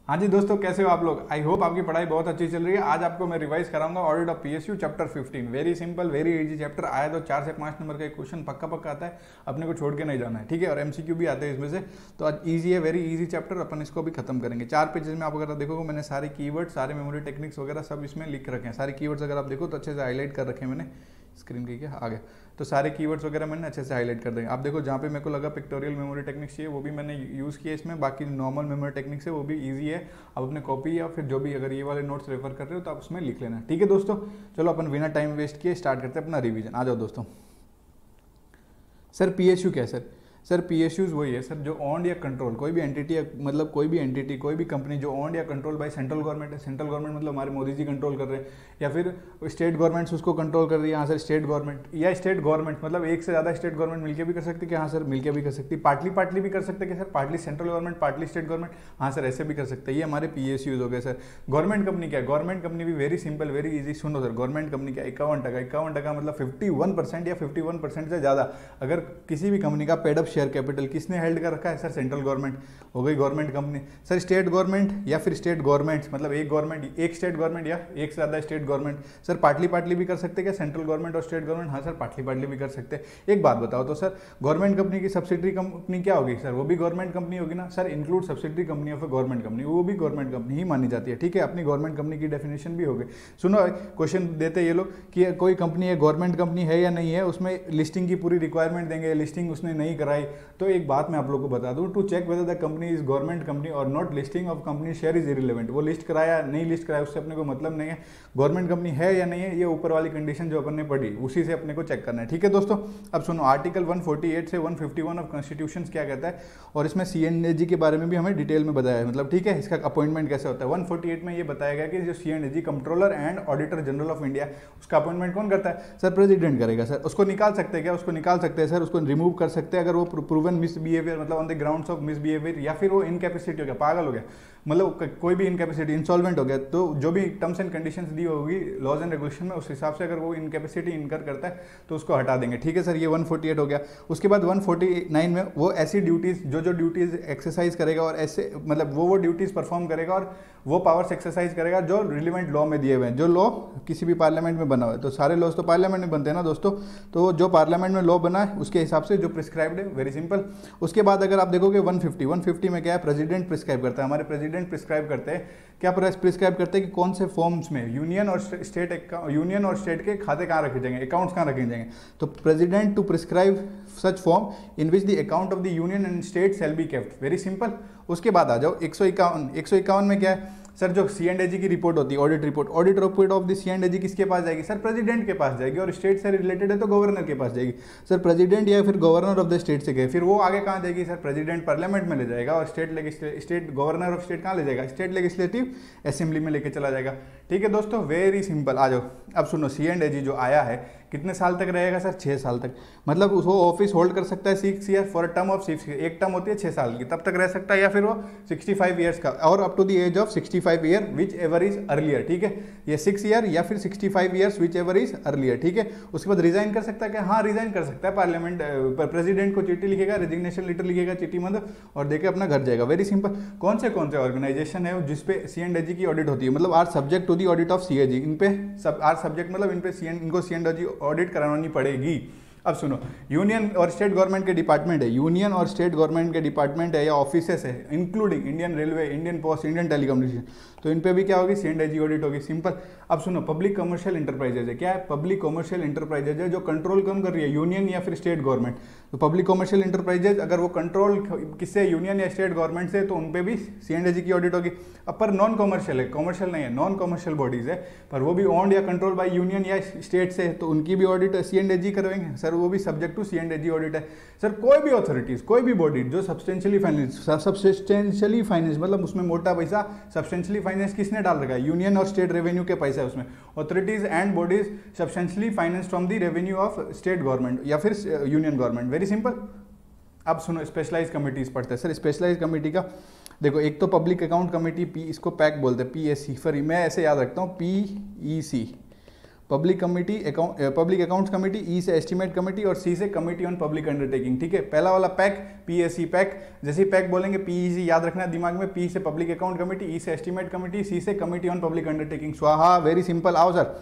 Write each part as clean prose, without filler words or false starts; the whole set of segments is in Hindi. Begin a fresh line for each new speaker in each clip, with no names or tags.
हाँ जी दोस्तों, कैसे हो आप लोग। आई होप आपकी पढ़ाई बहुत अच्छी चल रही है। आज आपको मैं रिवाइज कराऊंगा audit of PSU chapter 15। Very simple, very easy chapter. आया तो 4 से 5 नंबर का एक क्वेश्चन पक्का पक्का आता है, अपने को छोड़ के नहीं जाना है, ठीक है। और एमसीक्यू भी आते हैं इसमें से। तो आज इजी है, वेरी इजी चैप्टर, अपन इसको भी खत्म करेंगे। 4 पेजेस में आप अगर देखोगे मैंने सारे कीवर्ड, सारे मेमोरी टेक्निक्स वगैरह सब इसमें लिख रखे हैं। सारे कीवर्ड्स अगर आप देखो तो अच्छे से हाईलाइट कर रखे हैं मैंने। स्क्रीन की क्या आ गया, तो सारे कीवर्ड्स वगैरह मैंने अच्छे से हाईलाइट कर देंगे। आप देखो जहाँ पे मेरे को लगा पिक्टोरियल मेमोरी टेक्निक्स चाहिए वो भी मैंने यूज़ किया इसमें। बाकी नॉर्मल मेमोरी टेक्निक्स है वो भी इजी है। आप अपने कॉपी या फिर जो भी अगर ये वाले नोट्स रेफर कर रहे हो तो आप उसमें लिख लेना, ठीक है दोस्तों। चलो अपन बिना टाइम वेस्ट किए स्टार्ट करते हैं अपना रिवीजन। आ जाओ दोस्तों। सर पीएसयू क्या है सर पीएसयूज वही है सर जो ऑन्ड या कंट्रोल कोई भी एंटिटी, मतलब कोई भी एंटिटी, कोई भी कंपनी जो ऑन्ड या कंट्रोल बाय सेंट्रल गवर्नमेंट है। सेंट्रल गवर्नमेंट मतलब हमारे मोदी जी कंट्रोल कर रहे हैं, या फिर स्टेट गवर्नमेंट्स उसको कंट्रोल कर रही है। हाँ सर स्टेट गवर्नमेंट या स्टेट गवर्नमेंट मतलब एक से ज़्यादा स्टेट गवर्नमेंट मिलकर भी कर सकती है कि हाँ सर मिलकर भी कर सकती है। पार्टली भी कर सकते हैं कि sir partly central government partly state government, हाँ सर ऐसे भी कर सकते हैं। ये हमारे पीएसयूज हो गए सर। गवर्नमेंट कंपनी क्या है? गवर्नमेंट कंपनी भी वेरी सिंपल, वेरी इजी। सुनो सर, गवर्नमेंट कंपनी क्या? 51% मतलब 51% या 51% से ज़्यादा अगर किसी भी कंपनी का पेड अप शेयर कैपिटल किसने हेल्ड कर रखा है? सर सेंट्रल गवर्नमेंट हो गई government company. Sir state government या फिर स्टेट गवर्नमेंट्स मतलब एक गवर्नमेंट, एक स्टेट गवर्नमेंट या एक से ज़्यादा स्टेट गवर्नमेंट। सर पार्टली भी कर सकते हैं क्या? सेंट्रल गवर्नमेंट और स्टेट गवर्नमेंट, हाँ सर पार्टली भी कर सकते हैं। एक बात बताओ तो सर, गवर्नमेंट कंपनी की सब्सिडरी कंपनी क्या होगी? सर वो भी गवर्नमेंट कंपनी होगी ना। Sir include subsidiary company of government company, वो भी गवर्नमेंट कंपनी ही मानी जाती है, ठीक है। अपनी गवर्नमेंट कंपनी की डेफिनेशन भी हो गई। सुनो क्वेश्चन देते ये लोग कि कोई कंपनी है गवर्नमेंट कंपनी है या नहीं है, उसमें लिस्टिंग की पूरी रिक्वायरमेंट देंगे। लिस्टिंग उसने नहीं कराई तो एक बात मैं आप लोग को बता दूं, to check whether the company is government company और not, listing of company share is irrelevant. वो लिस्ट कराया नहीं लिस्ट कराया उससे अपने को मतलब नहीं है। गवर्नमेंट कंपनी है या नहीं है, ये ऊपर वाली कंडीशन जो अपन ने पढ़ी उसी से अपने को चेक करना है, ठीक है दोस्तों। अब सुनो, आर्टिकल 148 से 151 ऑफ कॉन्स्टिट्यूशन क्या कहता है, और इसमें सीएनएजी के बारे में भी हमें डिटेल में बताया है, मतलब ठीक है। इसका अपॉइंटमेंट कैसे होता है? 148 में ये बताया गया कि जो C and AG controller and auditor general of India, उसका अपॉइंटमेंट कौन करता है? सर प्रेसिडेंट करेगा। सर उसको निकाल सकते हैं क्या? उसको निकाल सकते हैं सर, उसको रिमूव कर सकते हैं अगर वो प्रूवन मिसबिहेवियर मतलब on the grounds of misbehaviour, या फिर वो इनकैपेसिटी हो गया, पागल हो गया, मतलब कोई भी इनकैपेसिटी, इंसॉल्वेंट हो गया, तो जो भी टर्म्स एंड कंडीशंस दी होगी लॉज एंड रेगुलेशन में उस हिसाब से अगर वो इनकैपेसिटी इनकर करता है तो उसको हटा देंगे, ठीक है सर। ये 148 हो गया। उसके बाद 149 में वो ऐसी ड्यूटीज जो ड्यूटीज एक्सरसाइज करेगा और ऐसे मतलब वो ड्यूटीज परफॉर्म करेगा और वो पावर्स एक्सरसाइज करेगा जो रिलेवेंट लॉ में दिए हुए हैं, जो लॉ किसी भी पार्लियामेंट में बना हुआ है। तो सारे लॉज तो पार्लियामेंट में बनते हैं ना दोस्तों, तो जो पार्लियामेंट में लॉ बना है उसके हिसाब से जो प्रिस्क्राइब्ड है, वेरी सिंपल। उसके बाद अगर आप देखोगे 150 में क्या है? प्रेसिडेंट प्रिस्क्राइब करता है। हमारे प्रेसिडेंट प्रिस्क्राइब करते हैं क्या? प्रिस्क्राइब करते हैं कि कौन से फॉर्म्स में यूनियन और स्टेट के खाते कहाँ रखे जाएंगे, अकाउंट्स कहाँ रखे जाएंगे। तो president to prescribe such form in which the account of the union and state shall be kept, very simple. उसके बाद आ जाओ 151 में क्या है? सर जो सीएनडीजी की रिपोर्ट होती है, ऑडिट रिपोर्ट ऑफ द सीएनडीजी किसके पास जाएगी? सर प्रेसिडेंट के पास जाएगी, और स्टेट से रिलेटेड है तो गवर्नर के पास जाएगी। सर प्रेसिडेंट या फिर गवर्नर ऑफ द स्टेट से गए, फिर वो आगे कहाँ जाएगी? सर प्रेसिडेंट पार्लियामेंट में ले जाएगा और स्टेट गवर्नर ऑफ स्टेट कहाँ ले जाएगा? स्टेट लेजिस्लेटिव असेंबली में लेके चला जाएगा, ठीक है दोस्तों। Very simple. आ जाओ अब सुनो, सीएनडीजी जो आया है कितने साल तक रहेगा? सर 6 साल तक, मतलब वो ऑफिस होल्ड कर सकता है 6 year for a term of 6 year. एक टर्म होती है 6 साल की, तब तक रह सकता है, या फिर वो 65 ईयर्स का और up to the age of 65 year whichever is earlier, ठीक है। ये 6 ईयर या फिर 65 years whichever is earlier, ठीक है। उसके बाद रिजाइन कर सकता है क्या? हाँ रिजाइन कर सकता है। पार्लियामेंट प्रेसिडेंट को चिट्ठी लिखेगा, रेजिग्नेशन लेटर लिखेगा चिट्ठी मतलब, और देके अपना घर जाएगा, वेरी सिंपल। कौन से ऑर्गेनाइजेशन है जिसपे सीएनडीजी की ऑडिट होती है, मतलब are subject to the audit of CAG. इन पे आर सब्जेक्ट मतलब इन पे इनको सीएनडीजी ऑडिट करानी पड़ेगी। अब सुनो, यूनियन और स्टेट गवर्नमेंट के डिपार्टमेंट है, यूनियन और स्टेट गवर्नमेंट के डिपार्टमेंट है या ऑफिसेस है, including Indian railway, Indian post, Indian telecommunication, तो इन पे भी क्या होगी? सीएनडीजी ऑडिट होगी, सिंपल। अब सुनो, पब्लिक कमर्शियल इंटरप्राइजेज है। क्या है? पब्लिक कमर्शियल इंटरप्राइजेज है जो कंट्रोल कौन कर रही है? यूनियन या फिर स्टेट गवर्नमेंट। तो पब्लिक कमर्शियल इंटरप्राइजेज अगर वो कंट्रोल किससे? यूनियन या स्टेट गवर्नमेंट से, तो उन पे भी सीएनडीजी की ऑडिट होगी। अब पर नॉन कमर्शियल है, कमर्शियल नहीं है, नॉन कमर्शियल बॉडीज है, पर वो भी ऑन्ड या कंट्रोल बाय यूनियन या स्टेट से, तो उनकी भी ऑडिट सीएनडीजी करवाएंगे सर, वो भी सब्जेक्ट टू सीएनडीजी ऑडिट है। सर कोई भी अथॉरिटीज, कोई भी बॉडी जो सब्सटेंशियली फाइनेंस मतलब उसमें मोटा पैसा, सब्सटेंशियली फाइनेंस किसने डाल रखा है? यूनियन और स्टेट रेवेन्यू के पैसा है उसमें। Authorities and bodies substantially finance from the revenue of state government या फिर यूनियन गवर्नमेंट, वेरी सिंपल। अब सुनो, स्पेशलाइज कमिटीज पढ़ते हैं। सर स्पेशलाइज कमेटी का देखो, एक तो पब्लिक अकाउंट कमेटी, इसको पैक बोलते हैं, पीएससी, फिर मैं ऐसे याद रखता हूँ पीईसी, पब्लिक अकाउंट्स कमेटी, ई से एस्टीमेट कमेटी और सी से कमेटी ऑन पब्लिक अंडरटेकिंग। ठीक है, पहला वाला पैक PAC पैक, जैसे ही पैक बोलेंगे PEC याद रखना दिमाग में, P से पब्लिक अकाउंट कमेटी, ई से एस्टीमेट कमेटी, सी से कमेटी ऑन पब्लिक अंडरटेकिंग। स्वाहा, वेरी सिंपल। आओ सर,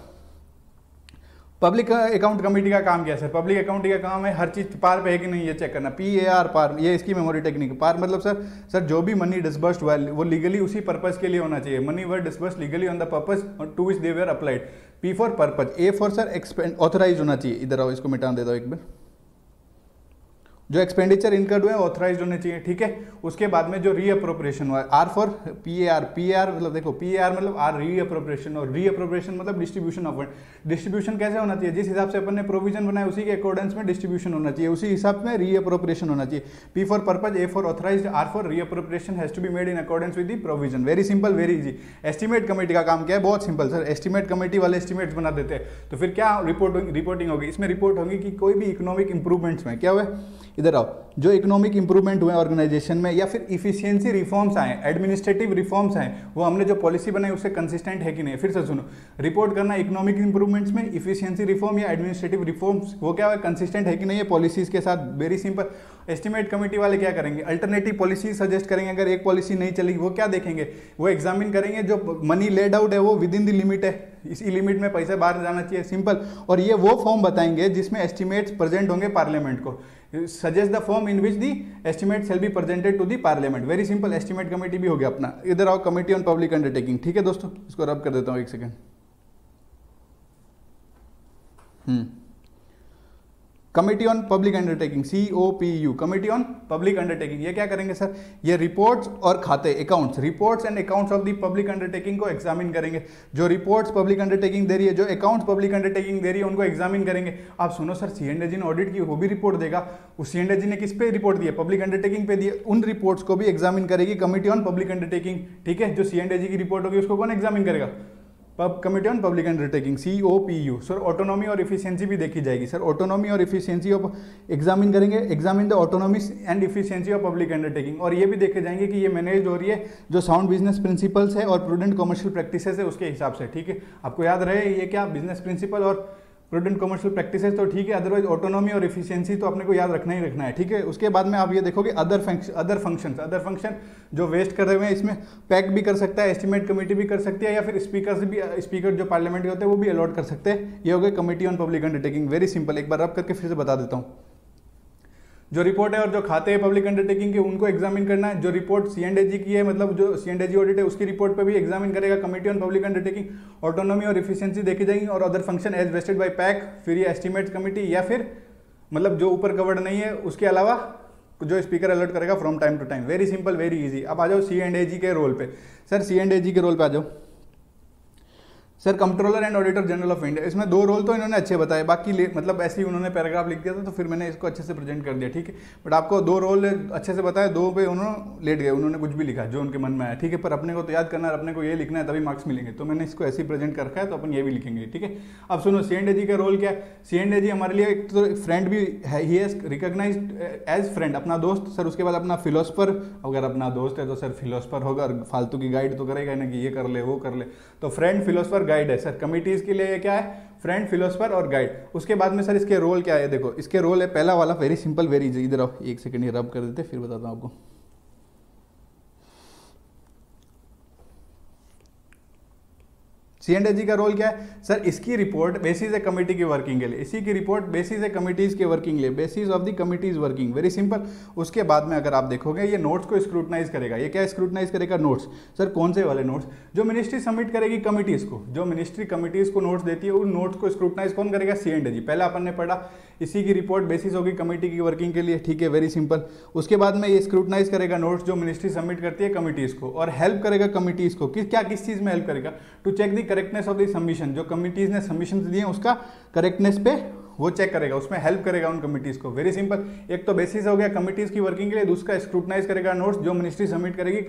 पब्लिक अकाउंट कमेटी का काम क्या है सर? पब्लिक अकाउंट का काम है हर चीज पार पे है कि नहीं ये चेक करना। PAR पार, ये इसकी मेमोरी टेक्निक। पार मतलब सर जो भी मनी डिसबर्स्ड हुआ वो लीगली उसी पर्पस के लिए होना चाहिए। Money were disbursed legally on the purpose to which they were applied. P for purpose, A for sir authorise होना चाहिए। इधर आओ, इसको मिटा देता हूं एक बार। जो एक्सपेंडिचर इनकर्ड हुए ऑथराइज होने चाहिए। ठीक है, उसके बाद में जो रीअप्रोप्रिएशन हुआ है, R फॉर PAR मतलब देखो PAR मतलब R रीअप्रोप्रिएशन, और रीअप्रोप्रिएशन मतलब डिस्ट्रीब्यूशन ऑफ फंड। डिस्ट्रीब्यूशन कैसे होना चाहिए? जिस हिसाब से अपन ने प्रोविजन बनाया उसी के अकॉर्डेंस में डिस्ट्रीब्यूशन होना चाहिए, उसी हिसाब में रीअप्रोप्रिएशन होना चाहिए। P for purpose, A for authorised, R for reappropriation has to be made in accordance with the provision. Very simple, very easy. Estimate committee का काम क्या है? बहुत सिंपल सर, एस्टीमेट कमेटी वाले एस्टीमेट्स बना देते हैं। तो फिर क्या रिपोर्टिंग होगी? इसमें रिपोर्ट होगी कि कोई भी इकोनॉमिक इंप्रूवमेंट्स में क्या हुआ, इधर आओ, जो इकोनॉमिक इंप्रूवमेंट हुए ऑर्गेनाइजेशन में या फिर इफिशिएंसी रिफॉर्म्स आए, एडमिनिस्ट्रेटिव रिफॉर्म्स आए, वो हमने जो पॉलिसी बनाई उससे कंसिस्टेंट है कि नहीं। फिर से सुनो, रिपोर्ट करना इकोनॉमिक इंप्रूवमेंट्स में, इफिशिएंसी रिफॉर्म या एडमिनिस्ट्रेटिव रिफॉर्म्स, वो क्या है कंसिस्टेंट है कि नहीं है पॉलिसीज के साथ। Very simple. एस्टीमेट कमेटी वाले क्या करेंगे? अल्टरनेटिव पॉलिसी सजेस्ट करेंगे। अगर एक पॉलिसी नहीं चलेगी वो क्या देखेंगे? वो एग्जामिन करेंगे जो मनी लेड आउट है वो विद इन द लिमिट है, इसी लिमिट में पैसा बाहर जाना चाहिए। सिंपल। और ये वो फॉर्म बताएंगे जिसमें एस्टीमेट्स प्रेजेंट होंगे पार्लियामेंट को। Suggest the form in which the estimate shall be presented to the parliament. Very simple, estimate committee भी हो गया अपना। इधर आओ, कमेटी ऑन पब्लिक अंडरटेकिंग। ठीक है दोस्तों, इसको रब कर देता हूं एक second. Committee on public undertaking, COPU, committee on public undertaking. ये क्या करेंगे सर? ये रिपोर्ट्स और खाते, accounts, reports and accounts of the public undertaking को एग्जामिन करेंगे। जो रिपोर्ट्स पब्लिक अंडरटेकिंग दे रही है, जो अकाउंट्स पब्लिक अंडरटेकिंग दे रही है, उनको एग्जामिन करेंगे। आप सुनो सर, C&AG ने ऑडिट की, वो भी रिपोर्ट देगा। उस C&AG ने किस पे रिपोर्ट दी है? पब्लिक अंडरटेकिंग पे दी है। उन रिपोर्ट्स को भी एग्जामिन करेगी कमेटी ऑन पब्लिक अंडरटेकिंग। ठीक है, जो C&AG की रिपोर्ट होगी उसको कौन एग्जामिन करेगा? Committee on public undertaking, COPU। Sir autonomy और इफिशिएंसी भी देखी जाएगी। सर ऑटोनॉमी और इफिशिएंसी ऑफ एग्जामिन करेंगे, examine the autonomy and efficiency of public undertaking. और ये भी देखे जाएंगे कि ये मैनेज हो रही है जो साउंड बिजनेस प्रिंसिपल्स है और प्रूडेंट कमर्शियल प्रैक्टिसेस है उसके हिसाब से। ठीक है, आपको याद रहे ये क्या बिजनेस प्रिंसिपल और प्रूडेंट कमर्शियल प्रैक्टिसेस तो ठीक है, अदरवाइज ऑटोनॉमी और इफिशिएंसी तो अपने को याद रखना ही रखना है। ठीक है, उसके बाद में आप ये देखोगे अदर फंक्शन जो वेस्ट कर रहे हुए हैं, इसमें पैक भी कर सकता है, एस्टीमेट कमेटी भी कर सकती है, या फिर स्पीकर जो पार्लियामेंट के होते हैं वो भी अलॉट कर सकते हैं। ये हो गए committee on public undertaking. Very simple, एक बार रब करके फिर से बता देता हूँ। जो रिपोर्ट है और जो खाते हैं पब्लिक अंडरटेकिंग के उनको एग्जामिन करना है। जो रिपोर्ट C&AG की है, मतलब जो C&AG ऑडिट है उसकी रिपोर्ट पे भी एग्जामिन करेगा committee on public undertaking. Autonomy और इफिशिएंसी देखी जाएंगी और other function as vested by PAC, फिर ये एस्टीमेट कमेटी, या फिर मतलब जो ऊपर कवर्ड नहीं है उसके अलावा जो स्पीकर अलर्ट करेगा from time to time. Very simple, very easy. अब आ जाओ C&AG के रोल पे। सर C&AG के रोल पे आ जाओ। Sir controller and auditor general of India, इसमें दो रोल तो इन्होंने अच्छे बताए, बाकी मतलब ऐसे ही उन्होंने पैराग्राफ लिख दिया था तो फिर मैंने इसको अच्छे से प्रेजेंट कर दिया। ठीक है, बट आपको दो रोल अच्छे से बताया, दो पे उन्होंने लेट गए, उन्होंने कुछ भी लिखा जो उनके मन में आया। ठीक है, पर अपने को तो याद करना है, अपने को ये लिखना है तभी मार्क्स मिलेंगे, तो मैंने इसको ऐसे ही प्रेजेंट कर रखा है तो अपन ये भी लिखेंगे। ठीक है, अब सुनो C&AG का रोल क्या है। C&AG हमारे लिए एक तो फ्रेंड भी है, he has recognised as friend, अपना दोस्त। सर उसके बाद अपना फिलोसफर, अगर अपना दोस्त है तो सर फिलोसफर होगा, फालतू की गाइड तो करेगा ना कि ये कर ले वो कर ले, तो फ्रेंड फिलोसफर गाइड है सर। कमिटी के लिए क्या है? फ्रेंड फिलोसफर और गाइड। उसके बाद में सर इसके रोल क्या है? देखो इसके रोल है पहला वाला, वेरी सिंपल वेरी इजी। इधर आओ, एक सेकंड ये रब कर देते फिर बताता हूं आपको। C&AG का रोल क्या है? सर इसकी रिपोर्ट बेसिस ए कमेटी की वर्किंग के लिए, इसी की रिपोर्ट बेसिस ए कमिटीज के वर्किंग लिए, basis of the committees working. Very simple. उसके बाद में अगर आप देखोगे ये नोट्स को स्क्रूटनाइज करेगा। ये क्या स्क्रूटनाइज करेगा? नोट्स। सर कौन से वाले नोट्स? जो मिनिस्ट्री सबमिट करेगी कमिटीज को, जो मिनिस्ट्री कमिटीज को नोट्स देती है, उन नोट्स को स्क्रूटनाइज कौन करेगा? C&AG। पहले अपन ने पढ़ा, इसी की रिपोर्ट बेसिस होगी कमेटी की वर्किंग के लिए। ठीक है, वेरी सिंपल। उसके बाद में ये स्क्रूटनाइज करेगा नोट्स जो मिनिस्ट्री सबमिट करती है कमिटीज को, और हेल्प करेगा कमिटीज को किस चीज में हेल्प करेगा? To check the correctness of the submission. जो कमिटीज ने सबमिशन दिए हैं उसका करेक्टनेस पे वो चेक करेगा, उसमें हेल्प करेगा उन कमिटीज़ को। वेरी सिंपल, एक तो बेसिस हो गया कमिटीज़ की वर्किंग के लिए, दूसरा स्क्रूटनाइज करेगा नोट्स जो मिनिस्ट्री सबमिट करेगी,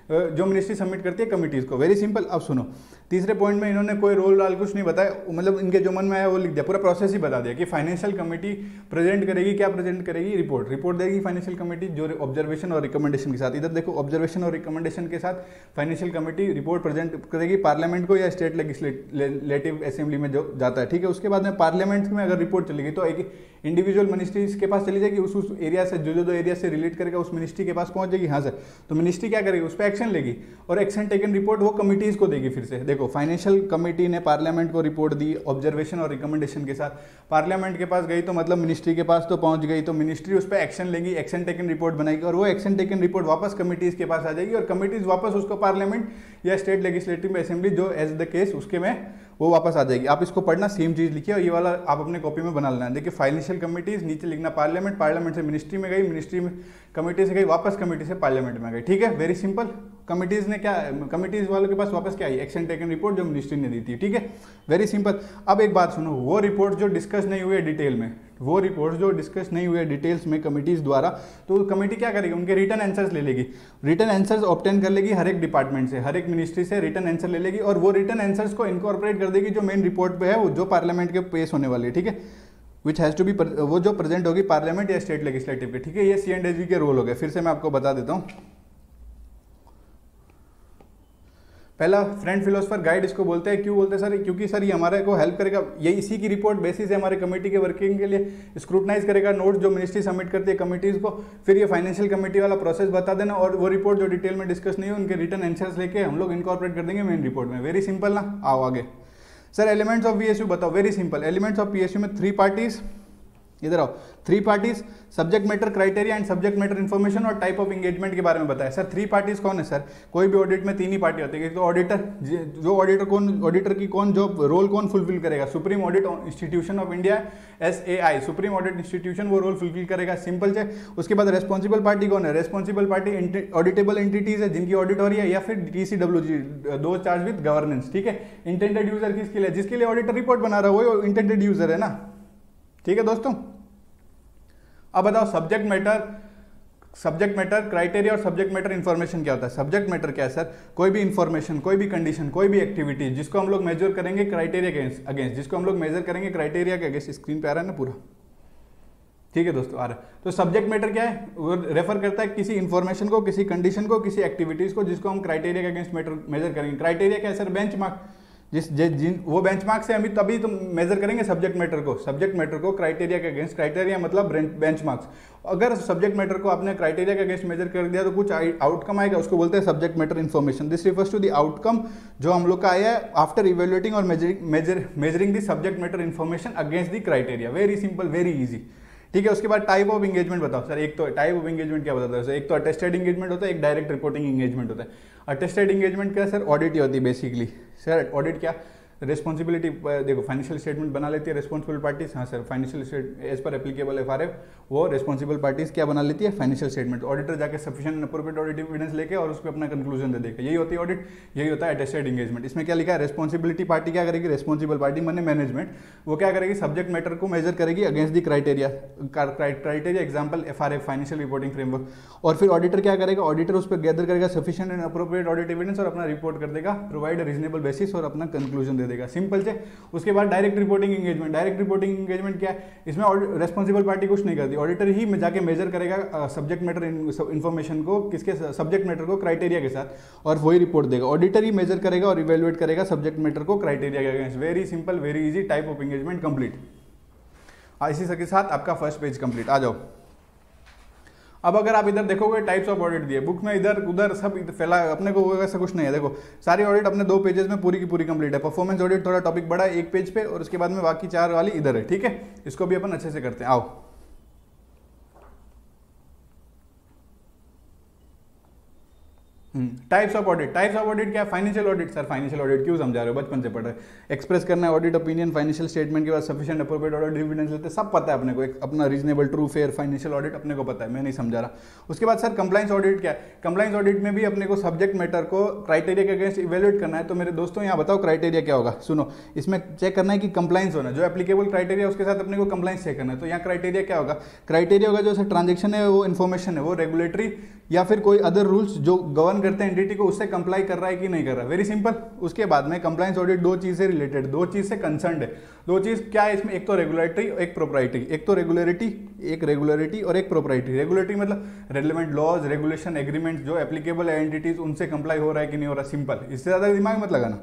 जो मिनिस्ट्री सबमिट करती है कमिटीज़ को। Very simple. अब सुनो, तीसरे पॉइंट में इन्होंने कोई रोल डाल कुछ नहीं बताया, मतलब इनके जो मन में आया वो लिख दिया, पूरा प्रोसेस ही बता दिया कि फाइनेंशियल कमेटी प्रेजेंट करेगी, क्या प्रेजेंट करेगी, रिपोर्ट देगी फाइनेंशियल कमेटी जो ऑब्जर्वेशन और रिकमेंडेशन के साथ। इधर देखो, ऑब्जर्वेशन और रिकमेंडेशन के साथ फाइनेंशियल कमेटी रिपोर्ट प्रेजेंट करेगी पार्लियामेंट को या स्टेट लेजिस्लेटिव असेंबली में जो जाता है, ठीक है। उसके बाद में पार्लियामेंट में अगर रिपोर्ट चलेगी तो एक इंडिविजुअल मिनिस्ट्रीज के पास चली जाएगी, उस एरिया से जो एरिया से रिलेट करेगा उस मिनिस्ट्री के पास पहुंच जाएगी। हाँ सर, तो मिनिस्ट्री क्या करेगी, उस पर एक्शन लेगी और एक्शन टेकन रिपोर्ट वो कमिटीज को देगी। फिर से देखो, फाइनेंशियल कमेटी ने पार्लियामेंट को रिपोर्ट दी ऑब्जर्वेशन और रिकमेंडेशन के साथ, पार्लियामेंट के पास गई तो मतलब मिनिस्ट्री के पास तो पहुंच गई, तो मिनिस्ट्री उस पर एक्शन लेगी, एक्शन टेकन रिपोर्ट बनाएगी और वो एक्शन टेकन रिपोर्ट वापस कमिटीज के पास आ जाएगी और कमिटीज वापस उसको पार्लियामेंट या स्टेट लेजिस्लेटिव असेंबली जो एज द केस उसके में वो वापस आ जाएगी। आप इसको पढ़ना, सेम चीज लिखिए और ये वाला आप अपने कॉपी में बना लेना। देखिए, फाइनेंशियल कमिटीज, नीचे लिखना पार्लियामेंट, पार्लियामेंट से मिनिस्ट्री में गई, मिनिस्ट्री में कमिटी से गई, वापस कमिटी से पार्लियामेंट में गई, ठीक है। Very simple. कमिटीज ने क्या, कमिटीज वालों के पास वापस क्या आई, एक्शन टेकन रिपोर्ट जो मिनिस्ट्री ने दी थी, ठीक है। Very simple. अब एक बात सुनो, वो रिपोर्ट जो डिस्कस नहीं हुई है डिटेल में, वो रिपोर्ट जो डिस्कस नहीं हुई है डिटेल्स में कमिटीज द्वारा, तो कमेटी क्या करेगी, उनके रिटर्न आंसर्स ले लेगी, रिटर्न आंसर्स ऑब्टेन कर लेगी हर एक डिपार्टमेंट से, हर एक मिनिस्ट्री से रिटर्न आंसर ले लेगी और वो रिटर्न आंसर्स को इनकॉर्पोरेट कर देगी जो मेन रिपोर्ट पे है, वो जो पार्लियामेंट के पेश होने वाली है, ठीक है, विच हैज़ टू बी, वो जो प्रेजेंट होगी पार्लियामेंट या स्टेट लेजिस्लेटिव के, ठीक है। ये C&SB के रोल हो गए। फिर से मैं आपको बता देता हूँ। पहला, फ्रेंड फिलोसफर गाइड इसको बोलते हैं। क्यों बोलते हैं सर, क्योंकि सर ये हमारे को हेल्प करेगा, ये इसी की रिपोर्ट बेसिस है हमारे कमेटी के वर्किंग के लिए, स्क्रूटनाइज करेगा नोट्स जो मिनिस्ट्री सबमिट करती है कमिटीज को, फिर ये फाइनेंशियल कमेटी वाला प्रोसेस बता देना और वो रिपोर्ट जो डिटेल में डिस्कस नहीं है उनके रिटर्न आंसर्स लेके हम लोग इनकॉर्पोरेट कर देंगे मेन रिपोर्ट में। वेरी सिंपल ना। आओ आगे। सर एलिमेंट्स ऑफ PSU बताओ। Very simple. Elements of PSU में 3 पार्टीज, इधर आओ, 3 parties, subject matter criteria and subject matter information और टाइप ऑफ एंगेजमेंट के बारे में बताया। सर 3 पार्टीज कौन है सर, कोई भी ऑडिट में 3 ही पार्टी होती है। तो ऑडिटर, जो ऑडिटर की कौन जो रोल कौन फुलफिल करेगा, supreme audit institution of India SAI, supreme audit institution वो रोल फुलफिल करेगा, सिंपल से। उसके बाद रेस्पॉन्सिबल पार्टी कौन है, रेस्पॉन्सिबल पार्टी ऑडिटेबल एंटिटीज है जिनकी ऑडिट हो रही है, या फिर TCWG, दो चार्ज विद गवर्नेंस, ठीक है। इंटेंडेड यूजर किसके लिए, जिसके लिए ऑडिटर रिपोर्ट बना रहा है वो इंटेंडेड यूजर है ना, ठीक है दोस्तों। अब बताओ सब्जेक्ट मैटर क्राइटेरिया और सब्जेक्ट मैटर इन्फॉर्मेशन क्या होता है। सब्जेक्ट मैटर क्या है सर, कोई भी इन्फॉर्मेशन, कोई भी कंडीशन, कोई भी एक्टिविटी जिसको हम लोग मेजर करेंगे क्राइटेरिया के अगेंस्ट, जिसको हम लोग मेजर करेंगे क्राइटेरिया के अगेंस्ट। स्क्रीन पे आ रहा है ना पूरा, ठीक है दोस्तों, आ रहा है। तो सब्जेक्ट मैटर क्या है, वो रेफर करता है किसी इन्फॉर्मेशन को, किसी कंडीशन को, किसी एक्टिविटीज को जिसको हम क्राइटेरिया के अगेंस्ट मेजर करेंगे। क्राइटेरिया क्या है सर, बेंचमार्क, वो बेंचमार्क से हम तभी तो मेजर करेंगे सब्जेक्ट मैटर को क्राइटेरिया के अगेंस्ट। क्राइटेरिया मतलब बेंचमार्क्स। अगर सब्जेक्ट मैटर को आपने क्राइटेरिया के अगेंस्ट मेजर कर दिया तो कुछ आउटकम आएगा, उसको बोलते हैं subject matter information. This refers to the outcome जो हम लोग का आया है आफ्टर इवेल्युएटिंग और measuring the subject matter information against the criteria. Very simple, very easy, ठीक है। उसके बाद टाइप ऑफ एंगेजमेंट बताओ सर। एक तो टाइप ऑफ एंगेजमेंट क्या बताता है सर, एक तो अटेस्टेड एंगेजमेंट होता है, एक डायरेक्ट रिपोर्टिंग एंगेजमेंट होता है। अटेस्टेड एंगेजमेंट क्या है सर, ऑडिट ही होती है बेसिकली। सर ऑडिट क्या, रिस्पॉन्सिबिलिटी, देखो फाइनेंशियल स्टेटमेंट बना लेती है रिस्पॉन्सिबल पार्टीज। हाँ सर, फाइनेंशियल स्टेट एज पर एप्लीकेबल FRF वो रिस्पॉन्सिबल पार्टीज क्या बना लेती है, फाइनेंशियल स्टेटमेंट। ऑडिटर जाके सफिशिएंट अप्रोप्रिएट ऑडिट एविडेंस लेके और उसको अपना कंक्लूजन दे देगा। यही होती है ऑडिट, यही होता है अटेस्टेड एंगेजमेंट। इसमें क्या लिखा है, रिस्पॉन्सिबिलिटी पार्टी क्या करेगी, रिस्पॉन्सिबल पार्टी माने मैनेजमेंट, वो क्या करेगी, सब्जेक्ट मैटर को मेजर करेगी against the criteria example FRF financial reporting framework. और फिर ऑडिटर क्या करेगा, ऑडिटर उस पर गैदर करेगा sufficient and appropriate audit evidence और अपना रिपोर्ट कर देगा, प्रोवाइड रीजनेबल बेसिस और अपना कंक्लूजन दे देगा, सिंपल से। उसके बाद direct reporting engagement. Direct reporting engagement क्या है, इसमें रेस्पॉन्सिबल पार्टी कुछ नहीं करती, ऑडिटर ही में जाके मेजर करेगा सब्जेक्ट मैटर इन्फॉर्मेशन को, किसके सब्जेक्ट मैटर को क्राइटेरिया के साथ, और वही रिपोर्ट देगा। ऑडिटर ही मेजर करेगा और इवेल्युएट करेगा सब्जेक्ट मैटर को क्राइटेरिया के against. Very simple, very easy, type of engagement complete. इसी के साथ आपका फर्स्ट पेज कंप्लीट। आ जाओ। अब अगर आप इधर देखोगे टाइप्स ऑफ ऑडिट दिए बुक में, इधर उधर सब फैला, अपने को ऐसा कुछ नहीं है। देखो सारी ऑडिट अपने 2 पेजेस में पूरी की पूरी कंप्लीट है। परफॉर्मेंस ऑडिट थोड़ा टॉपिक बड़ा है 1 पेज पे, और उसके बाद में बाकी 4 वाली इधर है, ठीक है। इसको भी अपन अच्छे से करते हैं। आओ। टाइप्स ऑफ ऑडिट क्या है? Financial audit. Sir financial audit क्यों समझा रहे हो, बचपन से पढ़ रहे हैं। एक्सप्रेस करना है ऑडिट ओपिनियन फाइनेंशियल स्टेटमेंट के बाद सफिशिएंट अप्रोप्रिएट ऑडिट एविडेंस लेते हैं, सब पता है अपने को, एक अपना reasonable true fair financial audit अपने को पता है, मैं नहीं समझा रहा। उसके बाद सर कंप्लाइंस ऑडिट क्या है? कंप्लाइंस ऑडिट में भी अपने को सब्जेक्ट मैटर को क्राइटेरिया के अगेंस्ट इवेल्युएट करना है। तो मेरे दोस्तों यहाँ बताओ क्राइटेरिया क्या होगा, सुनो। इसमें चेक करना है कि कंप्लाइंस होना, जो एप्लीकेबल क्राइटेरिया उसके साथ अपने को कंप्लाइंस चेक करना है। तो यहाँ क्राइटेरिया क्या होगा? क्राइटेरिया होगा जो ट्रांजेक्शन है, वो इन्फॉर्मेशन है, वो रेगुलेटरी या फिर कोई अदर रूल्स जो गवर्न करते हैं एंटिटी को, उससे कंप्लाई कर रहा है कि नहीं कर रहा है। Very simple. उसके बाद में कंप्लायंस ऑडिट दो चीज से रिलेटेड, दो चीज से कंसर्न्ड है। दो चीज क्या है इसमें? एक तो रेगुलेटरी, एक प्रोप्राइटरी। एक तो रेगुलरिटी और एक प्रोप्राइटरी। रेगुलेटरी मतलब रेलेवेंट लॉज, रेगुलेशन, एग्रीमेंट जो एप्लीकेबल है एंटिटीज, उनसे कंप्लाई हो रहा है कि नहीं हो रहा। सिंपल, इससे ज्यादा दिमाग मत लगाना।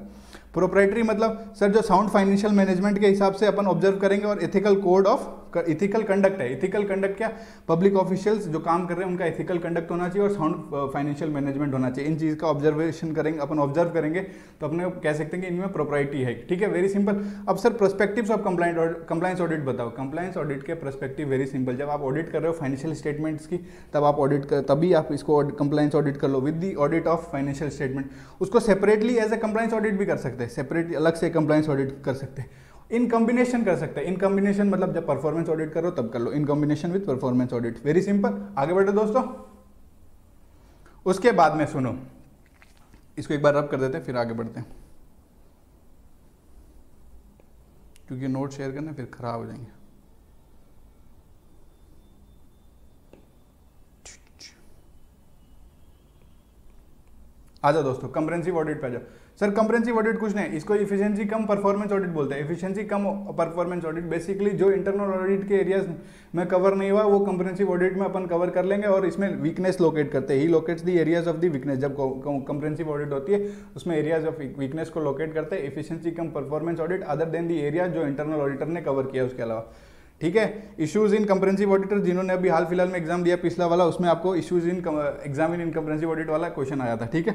प्रोप्राइटरी मतलब सर जो साउंड फाइनेंशियल मैनेजमेंट के हिसाब से अपन ऑब्जर्व करेंगे, और ethical code of ethical conduct है। इथिकल कंडक्ट क्या? पब्लिक ऑफिशियल्स जो काम कर रहे हैं उनका इथिकल कंडक्ट होना चाहिए और साउंड फाइनेंशियल मैनेजमेंट होना चाहिए। इन चीज का ऑब्जर्वेशन करेंगे अपन, ऑब्जर्व करेंगे तो अपने कह सकते हैं कि इनमें प्रोप्राइटी है। ठीक है, वेरी सिंपल। अब sir perspectives of compliance audit बताओ। कंप्लायंस ऑडिट के पर्सपेक्टिव वेरी सिंपल। जब आप ऑडिट कर रहे हो फाइनेंशियल स्टेटमेंट्स की, तब आप ऑडिट कर, तभी आप इसको कंप्लायंस ऑडिट कर लो with the audit of financial statement. उसको separately as a compliance audit भी कर सकते हैं, सेपरेटली अलग से कंप्लायंस ऑडिट कर सकते हैं, इन कॉम्बिनेशन कर सकते हैं। इन कॉम्बिनेशन मतलब जब परफॉर्मेंस ऑडिट करो तब कर लो, in combination with performance audit. Very simple. आगे बढ़ो दोस्तों। उसके बाद में सुनो, इसको एक बार रब कर देते हैं फिर आगे बढ़ते हैं, क्योंकि नोट शेयर करने फिर खराब हो जाएंगे। आ जाओ दोस्तों, कंप्रेहेंसिव ऑडिट पे आ जाओ। सर कंप्रेहेंसिव ऑडिट कुछ नहीं, इसको इफिशिएंसी कम परफॉर्मेंस ऑडिट बोलते हैं। Efficiency cum performance audit basically जो इंटरनल ऑडिट के एरियाज में कवर नहीं हुआ वो कंप्रेहेंसिव ऑडिट में अपन कवर कर लेंगे, और इसमें वीकनेस लोकेट करते हैं। He locates the areas of the weakness. जब कंप्रेहेंसिव ऑडिट होती है उसमें एरियाज ऑफ वीकनेस को लोकेट करते हैं। Efficiency cum performance audit other than the area जो इंटरनल ऑडिटर ने कवर किया उसके अलावा। ठीक है। इश्यूज इन कंप्रेहेंसिव ऑडिटर, जिन्होंने अभी हाल फिलहाल में एग्जाम दिया पिछला वाला, उसमें आपको issues in exam in comprehensive audit वाला क्वेश्चन आया था। ठीक है,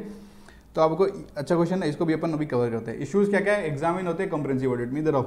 तो आपको अच्छा क्वेश्चन है, इसको भी अपन अभी कवर करते हैं। इश्यूज क्या क्या है, एग्जामिन होते हैं कंप्रेहेंसिव ऑडिट में। इधर आओ,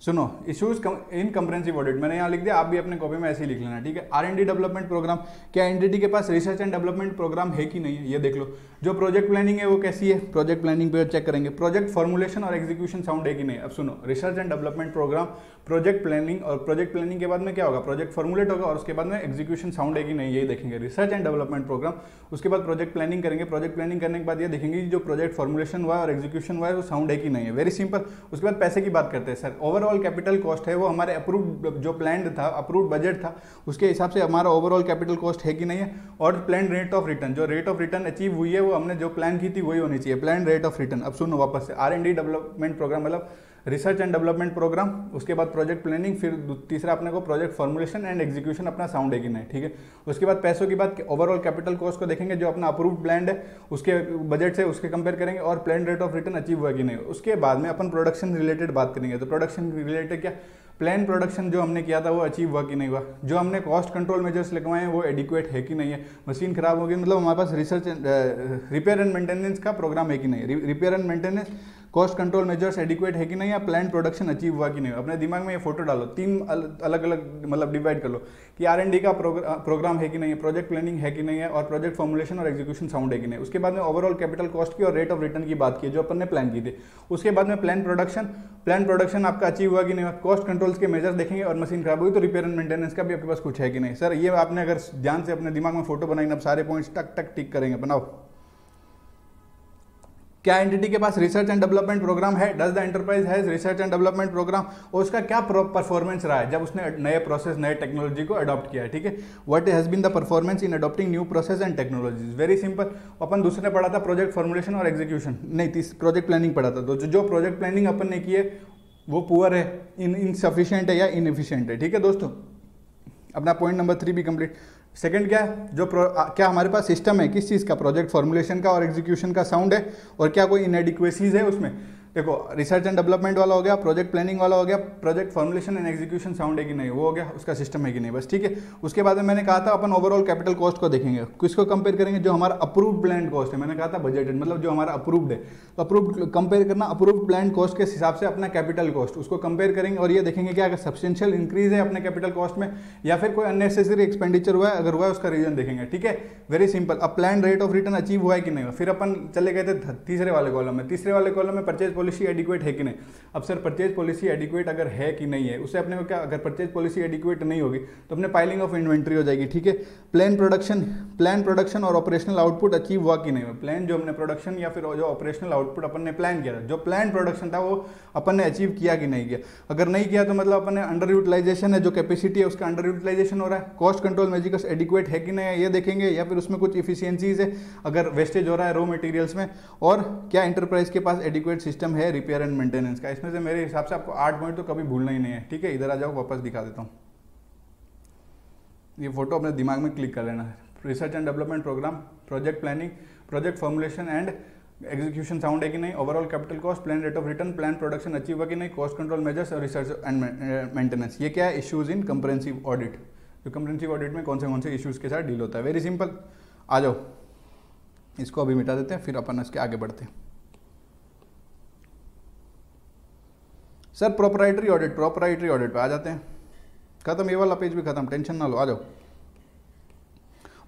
सुनो। इश्यूज इन कंप्रेहेंसिव ऑडिट मैंने यहाँ लिख दिया, आप भी अपने कॉपी में ऐसे ही लिख लेना। ठीक है। R&D डेवलपमेंट प्रोग्राम, क्या एंटिटी के पास रिसर्च एंड डेवलपमेंट प्रोग्राम है कि नहीं है, ये देख लो। जो प्रोजेक्ट प्लानिंग है वो कैसी है, प्रोजेक्ट प्लानिंग पे चेक करेंगे। प्रोजेक्ट फॉर्मुलेशन और एग्जीक्यूशन साउंड है कि नहीं। अब सुनो, research and development programme, project planning, और प्रोजेक्ट प्लानिंग के बाद में क्या होगा, प्रोजेक्ट फॉर्मुलेट होगा, और उसके बाद में एग्जीक्यूशन साउंड है कि नहीं, यही देखेंगे। रिसर्च एंड डेवलपमेंट प्रोग्राम, उसके बाद प्रोजेक्ट प्लानिंग करेंगे। प्रोजेक्ट प्लानिंग करने के बाद ये देखेंगे कि जो प्रोजेक्ट फॉर्मुलेशन हुआ और एग्जीक्यूशन हुआ है वो साउंड है कि नहीं है। Very simple. उसके बाद पैसे की बात करते हैं। सर ओवरऑल कैपिटल कॉस्ट है वो हमारे अप्रूव्ड जो प्लान था, अप्रूव्ड बजट था, उसके हिसाब से हमारा ओवरऑल कैपिटल कॉस्ट है कि नहीं है। और प्लान रेट ऑफ रिटर्न, जो रेट ऑफ रिटर्न अचीव हुई है वो हमने जो प्लान की थी वही होनी चाहिए, प्लान रेट ऑफ रिटर्न। अब सुनो वापस से, R&D डेवलपमेंट प्रोग्राम मतलब रिसर्च एंड डेवलपमेंट प्रोग्राम, उसके बाद प्रोजेक्ट प्लानिंग, फिर तीसरा अपने को प्रोजेक्ट फॉर्मुलेशन एंड एग्जीक्यूशन अपना साउंड है कि नहीं। ठीक है। उसके बाद पैसों की बात, ओवरऑल कैपिटल कॉस्ट को देखेंगे, जो अपना अप्रूव्ड प्लान है उसके बजट से उसके कंपेयर करेंगे, और plan rate of return achieve हुआ कि नहीं। उसके बाद में अपन प्रोडक्शन रिलेटेड बात करेंगे। तो प्रोडक्शन रिलेटेड क्या, प्लान प्रोडक्शन जो हमने किया था वो अचीव हुआ कि नहीं हुआ। जो हमने कॉस्ट कंट्रोल मेजर्स लगवाए हैं वो एडिक्वेट है कि नहीं है। मशीन खराब होगी मतलब हमारे पास रिसर्च रिपेयर एंड मेंटेनेंस का प्रोग्राम है कि नहीं। Repair and maintenance, cost control measures adequate है कि नहीं, या प्लान प्रोडक्शन अचीव हुआ कि नहीं। अपने दिमाग में ये फोटो डालो, तीन अलग अलग मतलब डिवाइड कर लो कि R&D का प्रोग्राम है कि नहीं है, प्रोजेक्ट प्लानिंग है कि नहीं है, और प्रोजेक्ट फॉर्मुलेशन और एग्जीक्यूशन साउंड है कि नहीं। उसके बाद में ओवरऑल कैपिटल कॉस्ट की और रेट ऑफ रिटर्न की बात की जो अपन ने प्लान की थी। उसके बाद में प्लान प्रोडक्शन आपका अचीव हुआ कि नहीं हुआ। कॉस्ट कंट्रोल्स के मेजर देखेंगे, और मशीन खराब हुई तो रिपेयर एंड मेंटेनेंस का भी आपके पास कुछ है कि नहीं। सर ये आपने अगर ध्यान से अपने दिमाग में फोटो बनाई, अब सारे पॉइंट्स टक टक टिक करेंगे। बनाओ, क्या एंटिटी के पास रिसर्च एंड डेवलपमेंट प्रोग्राम है, does the enterprise has research and development programme, और उसका क्या परफॉर्मेंस रहा है जब उसने नए प्रोसेस नए टेक्नोलॉजी को अडॉप्ट किया है। ठीक है। What has been the performance in adopting new process and technologies. Very simple. अपन दूसरे पढ़ा था प्रोजेक्ट फॉर्मुलेशन और एग्जीक्यूशन, नहीं प्रोजेक्ट प्लानिंग पढ़ा था। तो जो प्रोजेक्ट प्लानिंग अपन ने की है वो पुअर है, इनसफिशिएंट है या इनएफिशिएंट है। ठीक है दोस्तों, अपना पॉइंट नंबर 3 भी कंप्लीट। सेकंड क्या है, जो क्या हमारे पास सिस्टम है किस चीज़ का, प्रोजेक्ट फॉर्मुलेशन का और एग्जीक्यूशन का साउंड है, और क्या कोई इनएडिक्वेसीज है उसमें। देखो रिसर्च एंड डेवलपमेंट वाला हो गया, प्रोजेक्ट प्लानिंग वाला हो गया, project formulation and execution sound है कि नहीं, वो हो गया, उसका सिस्टम है कि नहीं, बस ठीक है। उसके बाद में मैंने कहा था अपन ओवरऑल कैपिटल कॉस्ट को देखेंगे, किसको कंपेयर करेंगे, जो हमारा अप्रूव्ड प्लान कॉस्ट है, मैंने कहा था बजटेड मतलब जो हमारा अप्रूव्ड है, तो अप्रूव्ड कंपेयर करना अप्रूव्ड प्लान कॉस्ट के हिसाब से अपना कैपिटल कॉस्ट उसको कंपेयर करेंगे और ये देखेंगे कि अगर सब्सटेंशियल इंक्रीज है अपने कैपिटल कॉस्ट में या फिर कोई अननेसेसरी एक्सपेंडिचर हुआ है, अगर हुआ है उसका रीजन देखेंगे, ठीक है। Very simple. अब plan rate of return achieve हुआ है कि नहीं हुआ, फिर अपन चले गए थे तीसरे वाले कॉलम में। तीसरे वाले कॉलम में परचेज पॉलिसी एडिक्वेट है कि नहीं। अब सर परचेज पॉलिसी एडिक्वेट अगर है कि नहीं है, उससे अपने को क्या, अगर परचेज पॉलिसी एडिक्वेट नहीं होगी तो अपने पाइलिंग ऑफ इन्वेंट्री हो जाएगी, ठीक है। प्लान प्रोडक्शन और ऑपरेशनल आउटपुट अचीव हुआ कि नहीं हुआ। प्लान जो हमने प्रोडक्शन या फिर जो ऑपरेशनल आउटपुट अपन ने प्लान किया था, जो प्लान प्रोडक्शन था वो अपन ने अचीव किया कि नहीं किया। अगर नहीं किया तो मतलब अपन ने अंडर यूटिलाइजेशन है, जो कैपेसिटी है उसका अंडर यूटिलाइजेशन हो रहा है। कॉस्ट कंट्रोल मेजर्स एडिक्वेट है कि नहीं है ये देखेंगे, या फिर उसमें कुछ इफिशियंसीज है, अगर वेस्टेज हो रहा है रॉ मटेरियल्स में, और क्या इंटरप्राइज के पास एडिक्वेट सिस्टम है रिपेयर एंड मेंटेनेंस का। इसमें से मेरे हिसाब से आपको 8 पॉइंट तो कभी भूलना ही नहीं है, ठीक है। इधर आ जाओ, वापस दिखा देता हूँ, ये फोटो अपने दिमाग में क्लिक कर लेना है। Research and development programme, project planning, project formulation and execution sound है कि नहीं, overall capital cost, plan rate of return, plan production achieve हुआ कि नहीं, कॉस्ट कंट्रोल मेजर्स और रिसर्च एंड मेंटेनेंस। ये क्या है, इश्यूज इन कंप्रेहेंसिव ऑडिट। जो कंप्रेहेंसिव ऑडिट में कौन से इश्यूज के साथ डील होता है। Very simple. आ जाओ, इसको अभी मिटा देते हैं, फिर अपन इसके आगे बढ़ते हैं। सर प्रोप्राइटरी ऑडिट पे आ जाते हैं। खत्म, ये वाला पेज भी खत्म, टेंशन ना लो, आ जाओ।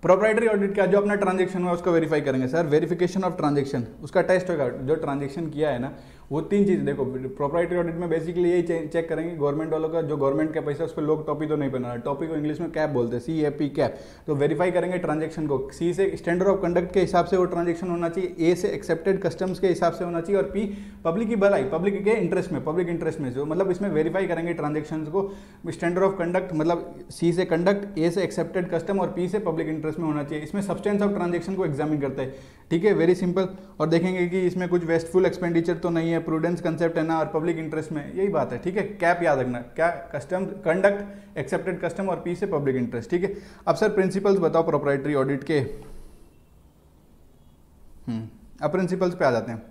प्रोप्राइटरी ऑडिट क्या, जो अपना ट्रांजेक्शन हुआ उसको वेरीफाई करेंगे। सर वेरिफिकेशन ऑफ ट्रांजेक्शन, उसका टेस्ट होगा, जो ट्रांजेक्शन किया है ना वो 3 चीज़। देखो प्रोप्राइटरी ऑडिट में बेसिकली यही चेक करेंगे गवर्नमेंट वालों का, जो गवर्नमेंट का पैसा उस पर लोग टॉपी तो नहीं बना रहा, टॉपी को इंग्लिश में कैप बोलते हैं, CAP कैप। तो वेरीफाई करेंगे ट्रांजेक्शन को। C से स्टैंडर्ड ऑफ कंडक्ट के हिसाब से वो ट्रांजेक्शन होना चाहिए, A से एक्सेप्टेड कस्टम्स के हिसाब से होना चाहिए, और P पब्लिक की भलाई, पब्लिक के इंटरेस्ट में, पब्लिक इंटरेस्ट में जो मतलब इसमें वेरीफाई करेंगे ट्रांजेक्शन को। स्टैंडर्ड ऑफ कंडक्ट मतलब C से कंडक्ट, A से एक्सेप्टेड कस्टम और P से पब्लिक इंटरेस्ट में होना चाहिए। इसमें सब्सटेंस ऑफ ट्रांजेक्शन को एग्जामिन करते हैं, ठीक है। Very simple. और देखेंगे कि इसमें कुछ वेस्टफुल एक्सपेंडिचर तो नहीं है, प्रूडेंस कंसेप्ट है ना, और पब्लिक इंटरेस्ट में, यही बात है, ठीक है। कैप याद रखना, क्या कस्टम कंडक्ट, एक्सेप्टेड कस्टम और P से पब्लिक इंटरेस्ट, ठीक है। अब सर प्रिंसिपल्स बताओ प्रोप्राइटरी ऑडिट के। अब प्रिंसिपल्स पे आ जाते हैं।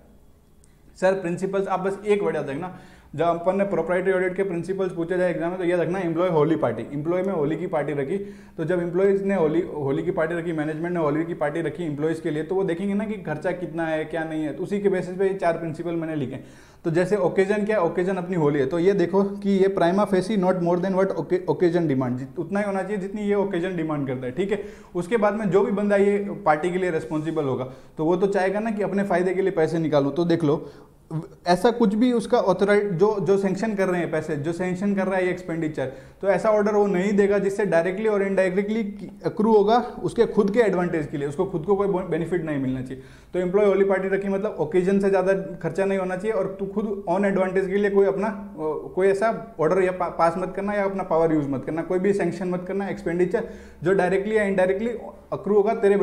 सर प्रिंसिपल्स आप बस एक वर्ड याद रखना, जब अपन ने प्रोप्राइटरी ऑडिट के प्रिंसिपल्स पूछे जाए एग्जाम में तो ये रखना, एम्प्लॉय होली पार्टी। एम्प्लॉय में होली की पार्टी रखी, तो जब एम्प्लॉयज ने होली की पार्टी रखी, मैनेजमेंट ने होली की पार्टी रखी एम्प्लॉयज के लिए, तो वो देखेंगे ना कि खर्चा कितना है क्या नहीं है, तो उसी के बेसिस पे ये 4 प्रिंसिपल मैंने लिखे। तो जैसे ओकेजन क्या, ओकेजन अपनी होली है, तो ये देखो कि ये prima facie not more than what occasion demand, उतना ही होना चाहिए जितनी ये ओकेजन डिमांड करता है, ठीक है। उसके बाद में जो भी बंदा ये पार्टी के लिए रिस्पॉन्सिबल होगा तो वो तो चाहेगा ना कि अपने फायदे के लिए पैसे निकालूं। तो देख लो ऐसा कुछ भी उसका ऑथोराइज जो सैंक्शन कर रहे हैं पैसे, जो सैंक्शन कर रहा है ये एक्सपेंडिचर, तो ऐसा ऑर्डर वो नहीं देगा जिससे डायरेक्टली और इनडायरेक्टली अक्रू होगा उसके खुद के एडवांटेज के लिए, उसको खुद को कोई बेनिफिट नहीं मिलना चाहिए। तो एम्प्लॉय होली पार्टी रखी मतलब ओकेजन से ज़्यादा खर्चा नहीं होना चाहिए, और तू खुद ऑन एडवांटेज के लिए कोई ऐसा ऑर्डर या पास मत करना या अपना पावर यूज मत करना, कोई भी सैंक्शन मत करना एक्सपेंडिचर जो डायरेक्टली या इनडायरेक्टली अक्रू होगा तेरे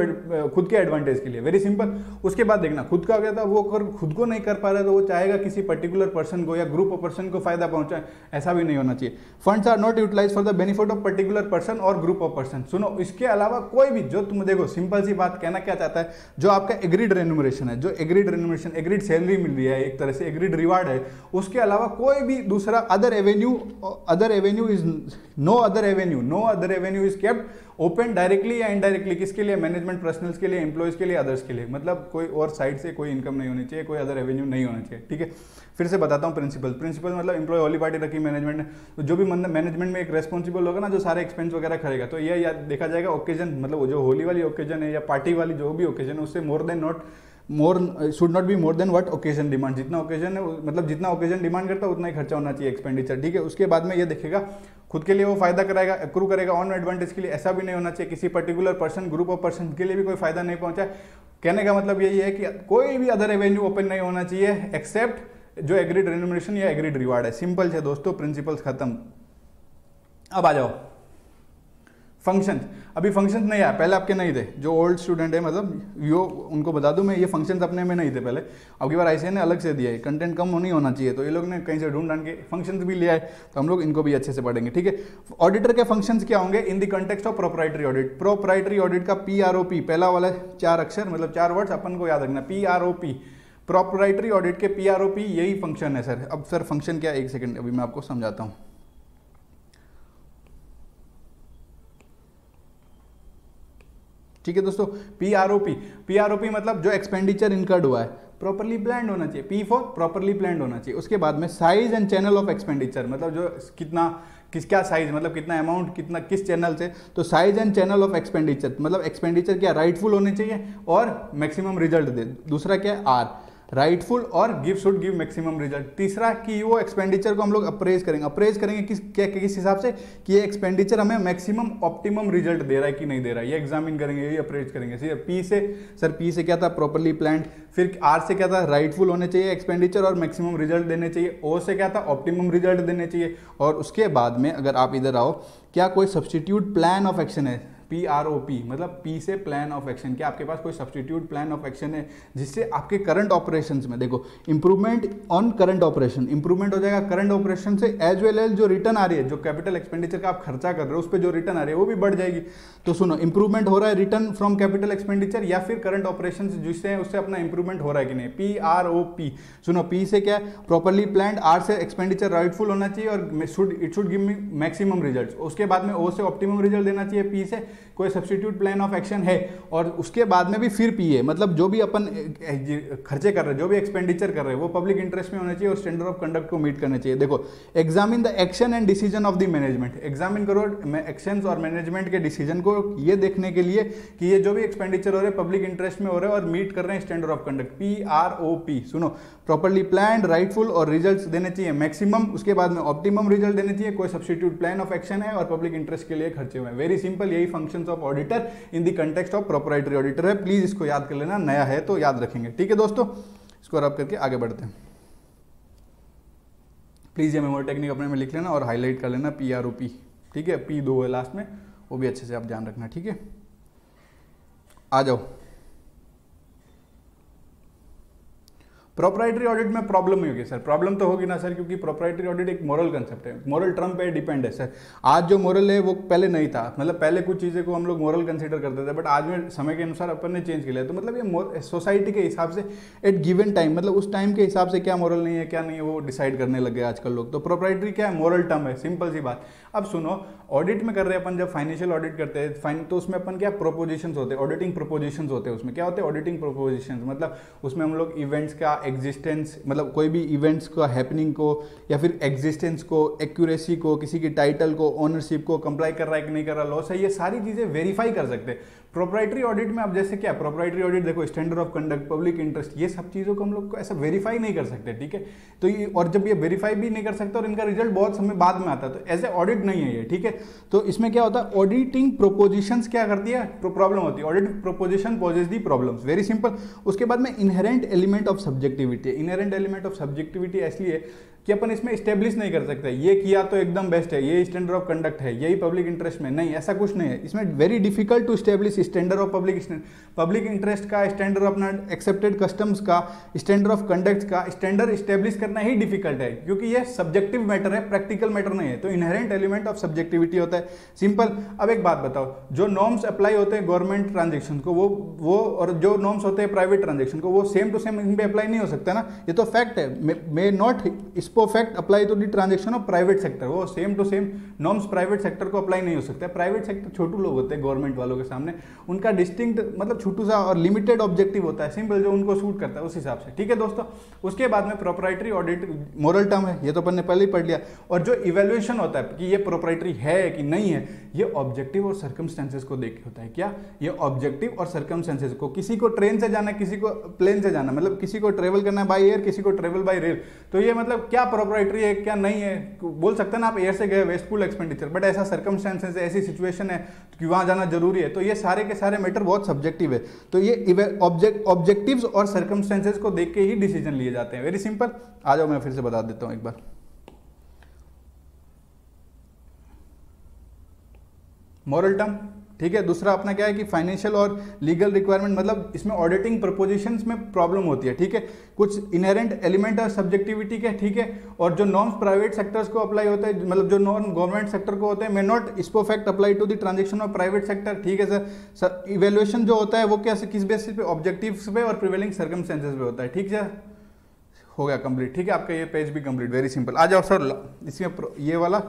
खुद के एडवांटेज के लिए। Very simple. उसके बाद देखना खुद का हो गया था, वो अगर खुद को नहीं कर पा रहा है तो वो चाहेगा किसी पर्टिकुलर पर्सन को या ग्रुप ऑफ पर्सन को फायदा पहुंचाए, ऐसा भी नहीं होना चाहिए। Funds are not utilise for the benefit of particular person और ग्रुप ऑफ पर्सन। सुनो, इसके अलावा कोई भी जो तुम देखो, सिंपल सी बात कहना क्या चाहता है, जो आपका एग्रीड रेन्यूमरेशन है, जो एग्रीड रेन्यूमरेशन, एग्रीड सैलरी मिल रही है, एक तरह से एग्रीड रिवार्ड है, उसके अलावा कोई भी दूसरा other avenue is no other avenue is kept open directly या इनडायरेक्टली, किसके लिए, मैनेजमेंट पर्सनल्स के लिए, एम्प्लॉयज के लिए, अदर्स के लिए, मतलब कोई और साइड से कोई इनकम नहीं होनी चाहिए, कोई अदर रेवेन्यू नहीं होना चाहिए, ठीक है। फिर से बताता हूँ प्रिंसिपल मतलब एम्प्लॉय होली पार्टी रखी मैनेजमेंट ने, तो जो भी मैनेजमेंट में एक रेस्पॉन्सिबल होगा ना, जो सारे एक्सपेंस वगैरह करेगा, तो ये याद देखा जाएगा ओकेजन, मतलब जो होली वाली ओकेजन है या पार्टी वाली जो भी ओकेजन है, उससे should not be more than what occasion demand. जितना ओकेजन है मतलब जितना ओकेजन डिमांड करता है उतना ही खर्चा होना चाहिए एक्सपेंडिचर, ठीक है। उसके बाद में ये देखेगा खुद के लिए वो फायदा कराएगा, एक्रू करेगा ऑन एडवांटेज के लिए, ऐसा भी नहीं होना चाहिए किसी particular person, group of person के लिए भी कोई फायदा नहीं पहुंचा। कहने का मतलब यही है कि कोई भी अदर एवेन्यू ओपन नहीं होना चाहिए एक्सेप्ट जो एग्रीड रेन्यूमरेशन या एग्रीड रिवार्ड है। सिंपल है दोस्तों, प्रिंसिपल्स खत्म। अब आ जाओ फंक्शंस। अभी फंक्शंस नहीं आया, पहले आपके नहीं थे, जो ओल्ड स्टूडेंट है मतलब यो उनको बता दूं मैं, ये फंक्शंस अपने में नहीं थे पहले, अब की बार ICAI ने अलग से दिया है, कंटेंट कम नहीं होना चाहिए, तो ये लोग ने कहीं से ढूंढ के फंक्शंस भी ले आए, तो हम लोग इनको भी अच्छे से पढ़ेंगे, ठीक है। ऑडिटर के फंक्शंस क्या होंगे in the context of proprietary audit. Proprietary audit का PROP, पहला वाला 4 अक्षर मतलब 4 वर्ड्स अपन को याद रखना, PROP प्रोप्राइटरी ऑडिट के PROP यही फंक्शन है सर। अब सर फंक्शन क्या है, एक सेकंड अभी मैं आपको समझाता हूँ। ठीक है दोस्तों, PROP मतलब जो एक्सपेंडिचर इनकर्ड हुआ है प्रॉपरली प्लान्ड होना चाहिए, P फॉर प्रॉपरली प्लान्ड होना चाहिए। उसके बाद में size and channel of expenditure, मतलब जो कितना क्या साइज, मतलब कितना अमाउंट, कितना किस चैनल से, तो size and channel of expenditure मतलब एक्सपेंडिचर क्या राइटफुल होने चाहिए और मैक्सिमम रिजल्ट दे। दूसरा क्या है R, राइटफुल और शुड गिव मैक्सिमम रिजल्ट। तीसरा कि वो एक्सपेंडिचर को हम लोग अप्रेज करेंगे किस हिसाब से कि ये एक्सपेंडिचर हमें मैक्सिमम ऑप्टिमम रिजल्ट दे रहा है कि नहीं दे रहा है, ये एग्जामिन करेंगे, ये अप्रेज करेंगे। पी से क्या था, प्रॉपरली प्लान्ड। फिर R से क्या था, राइटफुल होने चाहिए एक्सपेंडिचर और मैक्सिमम रिजल्ट देने चाहिए। O से क्या था, ऑप्टिमम रिजल्ट देने चाहिए। और उसके बाद में अगर आप इधर आओ, क्या कोई सब्सटीट्यूट प्लान ऑफ एक्शन है, PROP मतलब P से प्लान ऑफ एक्शन, क्या आपके पास कोई सब्सटीट्यूट प्लान ऑफ एक्शन है जिससे आपके करंट ऑपरेशंस में, देखो improvement on current operation, improvement हो जाएगा करंट ऑपरेशन से, एज वेल एज जो रिटर्न आ रही है, जो कैपिटल एक्सपेंडिचर का आप खर्चा कर रहे हो उस पर जो रिटर्न आ रही है वो भी बढ़ जाएगी। तो सुनो, इंप्रूवमेंट हो रहा है रिटर्न फ्रॉम कैपिटल एक्सपेंडिचर या फिर करंट ऑपरेशन जिससे है उससे अपना इंप्रूवमेंट हो रहा है कि नहीं, PROP। सुनो, P से क्या है, प्रॉपरली प्लान्ड, R से एक्सपेंडिचर राइटफुल होना चाहिए और it should give me maximum result. उसके बाद में O से ऑप्टिमम रिजल्ट देना चाहिए, P से कोई सब्सटीट्यूट प्लान ऑफ एक्शन है, और उसके बाद में भी फिर PA मतलब जो भी अपन खर्चे कर रहे हैं, जो भी एक्सपेंडिचर कर रहे हैं वो पब्लिक इंटरेस्ट में होना चाहिए और स्टैंडर्ड ऑफ कंडक्ट को मीट करना चाहिए। देखो, examine the action and decision of the management, examine करो एक्शंस और मैनेजमेंट के डिसीजन को, ये देखने के लिए कि ये जो भी एक्सपेंडिचर हो रहे हैं पब्लिक इंटरेस्ट में हो रहे हैं और मीट कर रहे हैं स्टैंडर्ड ऑफ कंडक्ट, PROP। सुनो, प्रॉपरली प्लान्ड, राइटफुल और रिजल्ट्स देने चाहिए मैक्सिमम, उसके बाद में ऑप्टिमम रिजल्ट देने चाहिए, कोई सब्सटीट्यूट प्लान ऑफ एक्शन है और पब्लिक इंटरेस्ट के लिए खर्चे हुए हैं। वेरी सिंपल, यही functions of auditor in the context of proprietary auditor है। प्लीज इसको याद कर लेना, नया है तो याद रखेंगे। ठीक है दोस्तों, इसको रब करके आगे बढ़ते हैं। प्लीज ये मेमोरी टेक्निक अपने में लिख लेना और हाईलाइट कर लेना, PROP। ठीक है, P 2 है लास्ट में, वो भी अच्छे से आप ध्यान रखना। ठीक है, आ जाओ। प्रोप्राइटरी ऑडिट में प्रॉब्लम नहीं होगी सर, प्रॉब्लम तो होगी ना सर, क्योंकि प्रोप्राइटरी ऑडिट एक मोरल कंसेप्ट है, मोरल टर्म पे डिपेंड है सर। आज जो मोरल है वो पहले नहीं था, मतलब पहले कुछ चीज़ें को हम लोग मोरल कंसीडर करते थे, बट आज में समय के अनुसार अपन ने चेंज किया है। तो मतलब ये सोसाइटी के हिसाब से एट गिवन टाइम, मतलब उस टाइम के हिसाब से क्या मोरल नहीं है क्या नहीं है वो डिसाइड करने लग गए आजकल लोग। तो प्रोप्राइटरी क्या है, मोरल टर्म है, सिंपल सी बात। अब सुनो, ऑडिट में कर रहे हैं अपन, जब फाइनेंशियल ऑडिट करते हैं तो उसमें अपन क्या प्रोपोजिशंस होते हैं, ऑडिटिंग प्रोपोजिशंस होते हैं। उसमें क्या होते हैं, ऑडिटिंग प्रोपोजिशंस, मतलब उसमें हम लोग इवेंट्स का एग्जिस्टेंस, मतलब कोई भी इवेंट्स का हैपनिंग को या फिर एग्जिस्टेंस को, एक्यूरेसी को, किसी की टाइटल को, ओनरशिप को, कंप्लाई कर रहा है कि नहीं कर रहा, लॉस है, ये सारी चीजें वेरीफाई कर सकते हैं। प्रोप्राइटरी ऑडिट में अब जैसे क्या, प्रोप्राइटरी ऑडिट देखो, standard of conduct, public interest, ये सब चीजों को हम लोग को ऐसा वेरीफाई नहीं कर सकते। ठीक है, तो ये, और जब ये वेरीफाई भी नहीं कर सकते और इनका रिजल्ट बहुत समय बाद में आता है, तो ऐसे ऑडिट नहीं है ये। ठीक है, तो इसमें क्या होता है, ऑडिटिंग प्रोपोजिशंस क्या करती है, प्रॉब्लम होती है, audit proposition poses the problems, very simple. उसके बाद में inherent element of subjectivity, inherent element of subjectivity इसलिए कि अपन इसमें स्टेब्लिश नहीं कर सकते ये किया तो एकदम बेस्ट है, ये स्टैंडर्ड ऑफ कंडक्ट है, यही पब्लिक इंटरेस्ट में, नहीं, ऐसा कुछ नहीं है। इसमें very difficult to establish standard of public interest का, स्टैंडर्ड अपना एक्सेप्टेड कस्टम्स का, स्टैंडर्ड ऑफ कंडक्ट का स्टैंडर्ड स्टेब्लिश करना ही डिफिकल्ट है, क्योंकि ये सब्जेक्टिव मैटर है, प्रैक्टिकल मैटर नहीं है। तो इनहेरेंट एलिमेंट ऑफ सब्जेक्टिविटी होता है, सिंपल। अब एक बात बताओ, जो नॉर्म्स अप्लाई होते हैं गवर्नमेंट ट्रांजेक्शन को, वो और जो नॉर्म्स होते हैं प्राइवेट ट्रांजेक्शन को, वो सेम टू सेम इन पे अप्लाई नहीं हो सकता ना, ये तो फैक्ट है। मे नॉट इसको fact apply to the transaction of private sector, वो same to same norms private sector को अप्लाई नहीं हो सकता है। प्राइवेट सेक्टर छोटू लोग होते हैं गवर्नमेंट वालों के सामने, उनका डिस्टिंक्ट मतलब छोटू सा और लिमिटेड ऑब्जेक्टिव होता है, सिंपल, जो उनको सूट करता है उस हिसाब से। ठीक है दोस्तों, उसके बाद में प्रोप्राइटरी ऑडिट मोरल टर्म है, ये तो अपन ने पहले ही पढ़ लिया। और जो इवेल्युएशन होता है कि ये प्रोप्राइटरी है कि नहीं है, ये ऑब्जेक्टिव और सर्कमस्टेंसेस को देख के होता है। क्या, ये ऑब्जेक्टिव और सर्कमस्टेंसेस को, किसी को ट्रेन से जाना है, किसी को प्लेन से जाना, मतलब किसी को ट्रेवल करना है बाय एयर, किसी को ट्रेवल बाय रेल, तो ये मतलब क्या प्रोप्राइटरी है क्या नहीं है, बोल सकते हैं ना आप एयर से गए वेस्टफुल एक्सपेंडिचर, बट ऐसा सर्कमस्टेंसेस, ऐसी सिचुएशन है कि वहां जाना जरूरी है, तो ये सारे के सारे मैटर बहुत सब्जेक्टिव है। तो ये ऑब्जेक्टिव्स और सर्कमस्टेंसेस को देख के ही डिसीजन लिए जाते हैं, वेरी सिंपल। आ जाओ, मैं फिर से बता देता हूं एक बार। मोरल टर्म ठीक है। दूसरा अपना क्या है कि फाइनेंशियल और लीगल रिक्वायरमेंट, मतलब इसमें ऑडिटिंग प्रपोजिशंस में प्रॉब्लम होती है, ठीक है, कुछ इनहेरेंट एलिमेंट और सब्जेक्टिविटी के, ठीक है। और जो नॉर्म्स प्राइवेट सेक्टर्स को अप्लाई होते हैं, मतलब जो नॉर्म गवर्नमेंट सेक्टर को होते हैं, मे नॉट इसको fact apply to the transaction of private sector, ठीक है सर। इवेल्युएशन जो होता है वो क्या, किस बेसिस पे, ऑब्जेक्टिव्स पे और प्रिवेलिंग सर्कमस्टेंसेस पे होता है, ठीक है। हो गया कंप्लीट, ठीक है, आपका ये पेज भी कंप्लीट, वेरी सिंपल। आ जाओ सर, इसमें ये वाला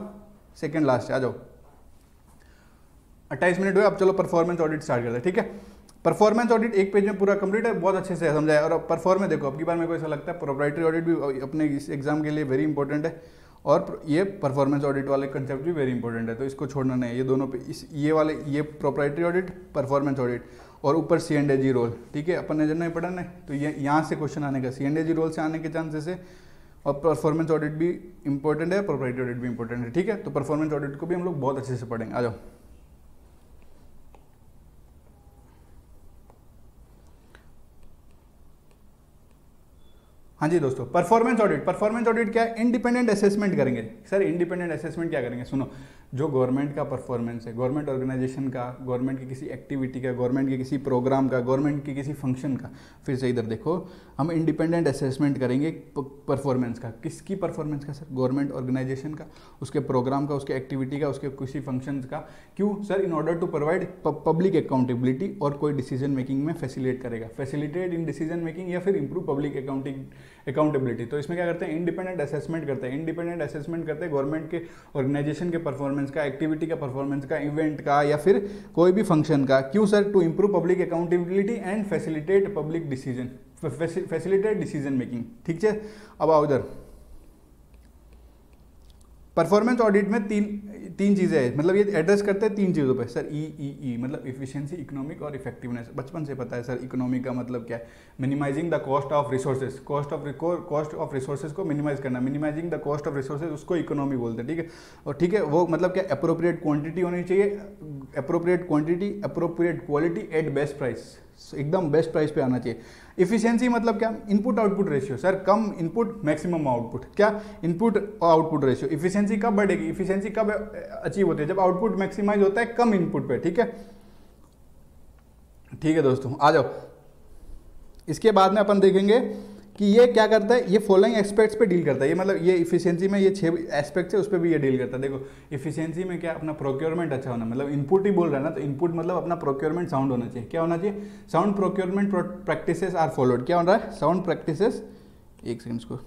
सेकंड लास्ट है, आ जाओ। 28 मिनट हुए, अब चलो परफॉर्मेंस ऑडिट स्टार्ट करते हैं, ठीक है। परफॉर्मेंस ऑडिट एक पेज में पूरा कंप्लीट है, बहुत अच्छे से समझाया। और परफॉर्मेंस देखो, अब की बार मेरे को ऐसा लगता है प्रोप्राइटरी ऑडिट भी अपने इस एग्जाम के लिए वेरी इंपॉर्टेंट है, और ये परफॉर्मेंस ऑडिट वाले कंसेप्ट भी वेरी इंपॉर्टेंट है, तो इसको छोड़ना नहीं है। ये दोनों पे ये वाले, ये प्रोप्राइटरी ऑडिट, परफॉर्मेंस ऑडिट, और ऊपर C&AG रोल, ठीक है, अपन ने नहीं पढ़ा ना, तो ये यहाँ से क्वेश्चन आने का, C&AG रोल से आने के चांसेस है। और परफॉर्मेंस ऑडिट भी इंपॉर्टेंट है, प्रोप्राइटरी ऑडिट भी इंपॉर्टेंट है, ठीक है। तो परफॉर्मेंस ऑडिट को भी हम लोग बहुत अच्छे से पढ़ेंगे, आ जाओ। हाँ जी दोस्तों, परफॉर्मेंस ऑडिट क्या है, इंडिपेंडेंट असेसमेंट करेंगे। सर इंडिपेंडेंट असेसमेंट क्या करेंगे, सुनो, जो गवर्नमेंट का परफॉर्मेंस है, गवर्नमेंट ऑर्गेनाइजेशन का, गवर्नमेंट की किसी एक्टिविटी का, गवर्नमेंट के किसी प्रोग्राम का, गवर्नमेंट के किसी फंक्शन का, फिर से इधर देखो, हम इंडिपेंडेंट असेसमेंट करेंगे परफॉर्मेंस का। किसकी परफॉर्मेंस का सर, गवर्नमेंट ऑर्गेनाइजेशन का, उसके प्रोग्राम का, उसके एक्टिविटी का, उसके किसी फंक्शन का। क्यों sir, in order to provide public accountability, और कोई डिसीजन मेकिंग में फैसिलिटेट करेगा, फैसिलिटेट इन डिसीजन मेकिंग, या फिर इंप्रूव पब्लिक अकाउंटेबिलिटी। तो इसमें क्या करते हैं, इंडिपेंडेंट असेसमेंट करते हैं। इंडिपेंडेंट असेसमेंट करते हैं गवर्नमेंट के ऑर्गेनाइजेशन के परफॉर्मेंस का, एक्टिविटी का परफॉर्मेंस का, इवेंट का, या फिर कोई भी फंक्शन का। क्यों sir, to improve public accountability and facilitate public decision, facilitate decision making, ठीक है। अब आओ इधर, परफॉर्मेंस ऑडिट में तीन चीजें हैं, मतलब ये एड्रेस करते हैं तीन चीजों पे सर। ई मतलब इफिशिएंसी, इकोनॉमिक और इफेक्टिवनेस। बचपन से पता है सर, इकोनॉमिक का मतलब क्या है, minimising the cost of resources, cost of resources को मिनिमाइज करना, minimising the cost of resources, उसको इकोनॉमी बोलते हैं, ठीक है। और ठीक है, वो मतलब क्या, अप्रोप्रिएट क्वांटिटी होनी चाहिए, appropriate quantity, appropriate quality at best price, एकदम बेस्ट प्राइस पे आना चाहिए। इफिशिएंसी मतलब क्या, इनपुट आउटपुट रेशियो सर, कम इनपुट मैक्सिमम आउटपुट, क्या, इनपुट आउटपुट रेशियो। इफिशिएंसी कब बढ़ेगी, इफिशिएंसी कब अचीव होती है, जब आउटपुट मैक्सिमाइज होता है कम इनपुट पे, ठीक है। ठीक है दोस्तों, आ जाओ। इसके बाद में अपन देखेंगे कि ये क्या करता है, ये फॉलोइंग एस्पेक्ट्स पे डील करता है। ये मतलब ये इफिशिएंसी में ये 6 एस्पेक्ट्स है, उस पर भी ये डील करता है। देखो इफिशिएंसी में क्या, अपना प्रोक्योरमेंट अच्छा होना, मतलब इनपुट ही बोल रहा है ना, तो इनपुट मतलब अपना प्रोक्योरमेंट साउंड होना चाहिए। क्या होना चाहिए, sound procurement practices are followed. क्या हो रहा है, साउंड प्रैक्टिसेस, एक सेकंड को,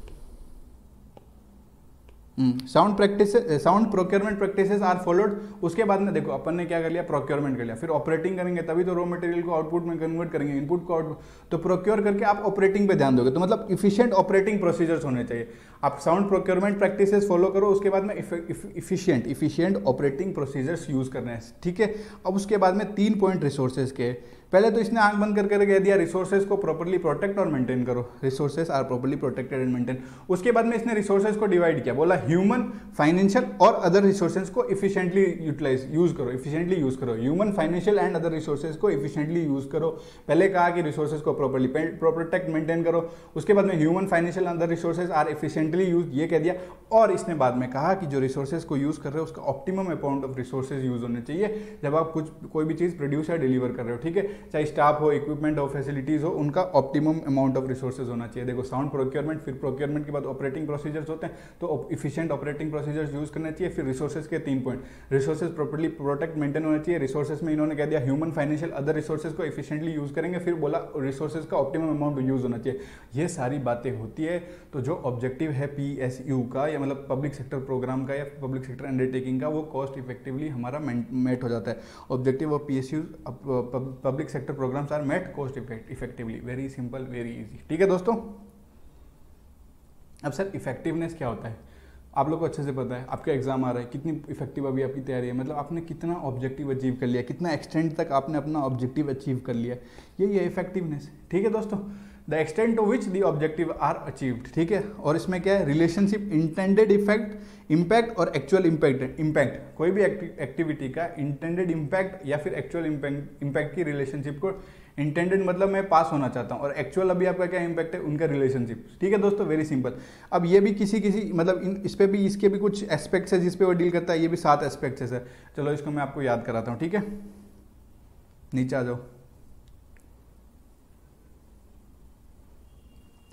sound procurement practices are followed. उसके बाद में देखो अपन ने क्या कर लिया, प्रोक्योरमेंट कर लिया, फिर ऑपरेटिंग करेंगे, तभी तो रॉ मटेरियल को आउटपुट में कन्वर्ट करेंगे, इनपुट को आउटपुट। तो प्रोक्योर करके आप ऑपरेटिंग पे ध्यान दोगे, तो मतलब इफिशिएंट ऑपरेटिंग प्रोसीजर्स होने चाहिए। आप साउंड प्रोक्योरमेंट प्रैक्टिसेस फॉलो करो, उसके बाद में इफिशिएंट ऑपरेटिंग प्रोसीजर्स यूज करना है, ठीक है। अब उसके बाद में 3 पॉइंट रिसोर्सेज के। पहले तो इसने आंख बंद करके कह दिया रिसोर्सेज को प्रॉपर्ली प्रोटेक्ट और मेंटेन करो, resources are properly protected and maintain. उसके बाद में इसने रिसोर्सेज को डिवाइड किया, बोला ह्यूमन, फाइनेंशियल और अदर रिसोर्सेज को इफिशिएंटली यूज करो, इफिशिएंटली यूज करो। Human, financial and other resources को इफिशिएंटली यूज करो। पहले कहा कि रिसोर्सेज को प्रॉपर्ली प्रोटेक्ट मेंटेन करो, उसके बाद में human, financial and other resources are efficiently use, ये कह दिया। और इसने बाद में कहा कि जो रिसोर्सेज को यूज कर रहे हो उसका optimum amount of resources use होने चाहिए जब आप कोई भी चीज प्रोड्यूस या डिलीवर कर रहे हो, ठीक है। चाहे स्टाफ हो, इक्विपमेंट हो, फैसिलिटीज हो, उनका ऑप्टिमम अमाउंट ऑफ रिसोर्सेज होना चाहिए। देखो साउंड प्रोक्योरमेंट, फिर प्रोक्योरमेंट के बाद ऑपरेटिंग प्रोसीजर्स होते हैं, तो इफिशिएंट ऑपरेटिंग प्रोसीजर्स यूज करने चाहिए। फिर रिसोर्सेज के 3 point, resources properly protect maintain होना चाहिए। रिसोर्सेज में इन्होंने कह दिया ह्यूमन, फाइनेंशियल, अदर रिसोर्सेज को इफिशिएंटली यूज करेंगे। फिर बोला रिसोर्सेज का ऑप्टिमम अमाउंट यूज होना चाहिए। ये सारी बातें होती है, तो जो ऑब्जेक्टिव है PSU का, या मतलब पब्लिक सेक्टर प्रोग्राम का या पब्लिक सेक्टर अंडरटेकिंग का, वो कॉस्ट इफेक्टिवली हमारा मेट हो जाता है। Objective of PSU public sector programmes are met cost effectively, very simple, very easy, ठीक है दोस्तों। अब सर इफेक्टिवनेस क्या होता है, आप लोग को अच्छे से पता है। आपका एग्जाम आ रहा है, कितनी इफेक्टिव अभी आपकी तैयारी है, मतलब आपने कितना ऑब्जेक्टिव अचीव कर लिया, कितना एक्सटेंड तक आपने अपना ऑब्जेक्टिव अचीव कर लिया, यही है इफेक्टिवनेस, ठीक है दोस्तों। The extent to which the objective are achieved, ठीक है। और इसमें क्या है, रिलेशनशिप इंटेंडेड इम्पैक्ट और एक्चुअल इम्पैक्ट, कोई भी एक्टिविटी का इंटेंडेड इम्पैक्ट या फिर एक्चुअल इम्पैक्ट की रिलेशनशिप को, इंटेंडेड मतलब मैं पास होना चाहता हूँ, और एक्चुअल अभी आपका क्या इम्पैक्ट है, उनका रिलेशनशिप, ठीक है दोस्तों, वेरी सिंपल। अब ये भी किसी मतलब इस पे भी, इसके भी कुछ एस्पेक्ट्स है जिस पे वो डील करता है, ये भी 7 एस्पेक्ट्स है सर। चलो इसको मैं आपको याद कराता हूँ, ठीक है। नीचे आ जाओ।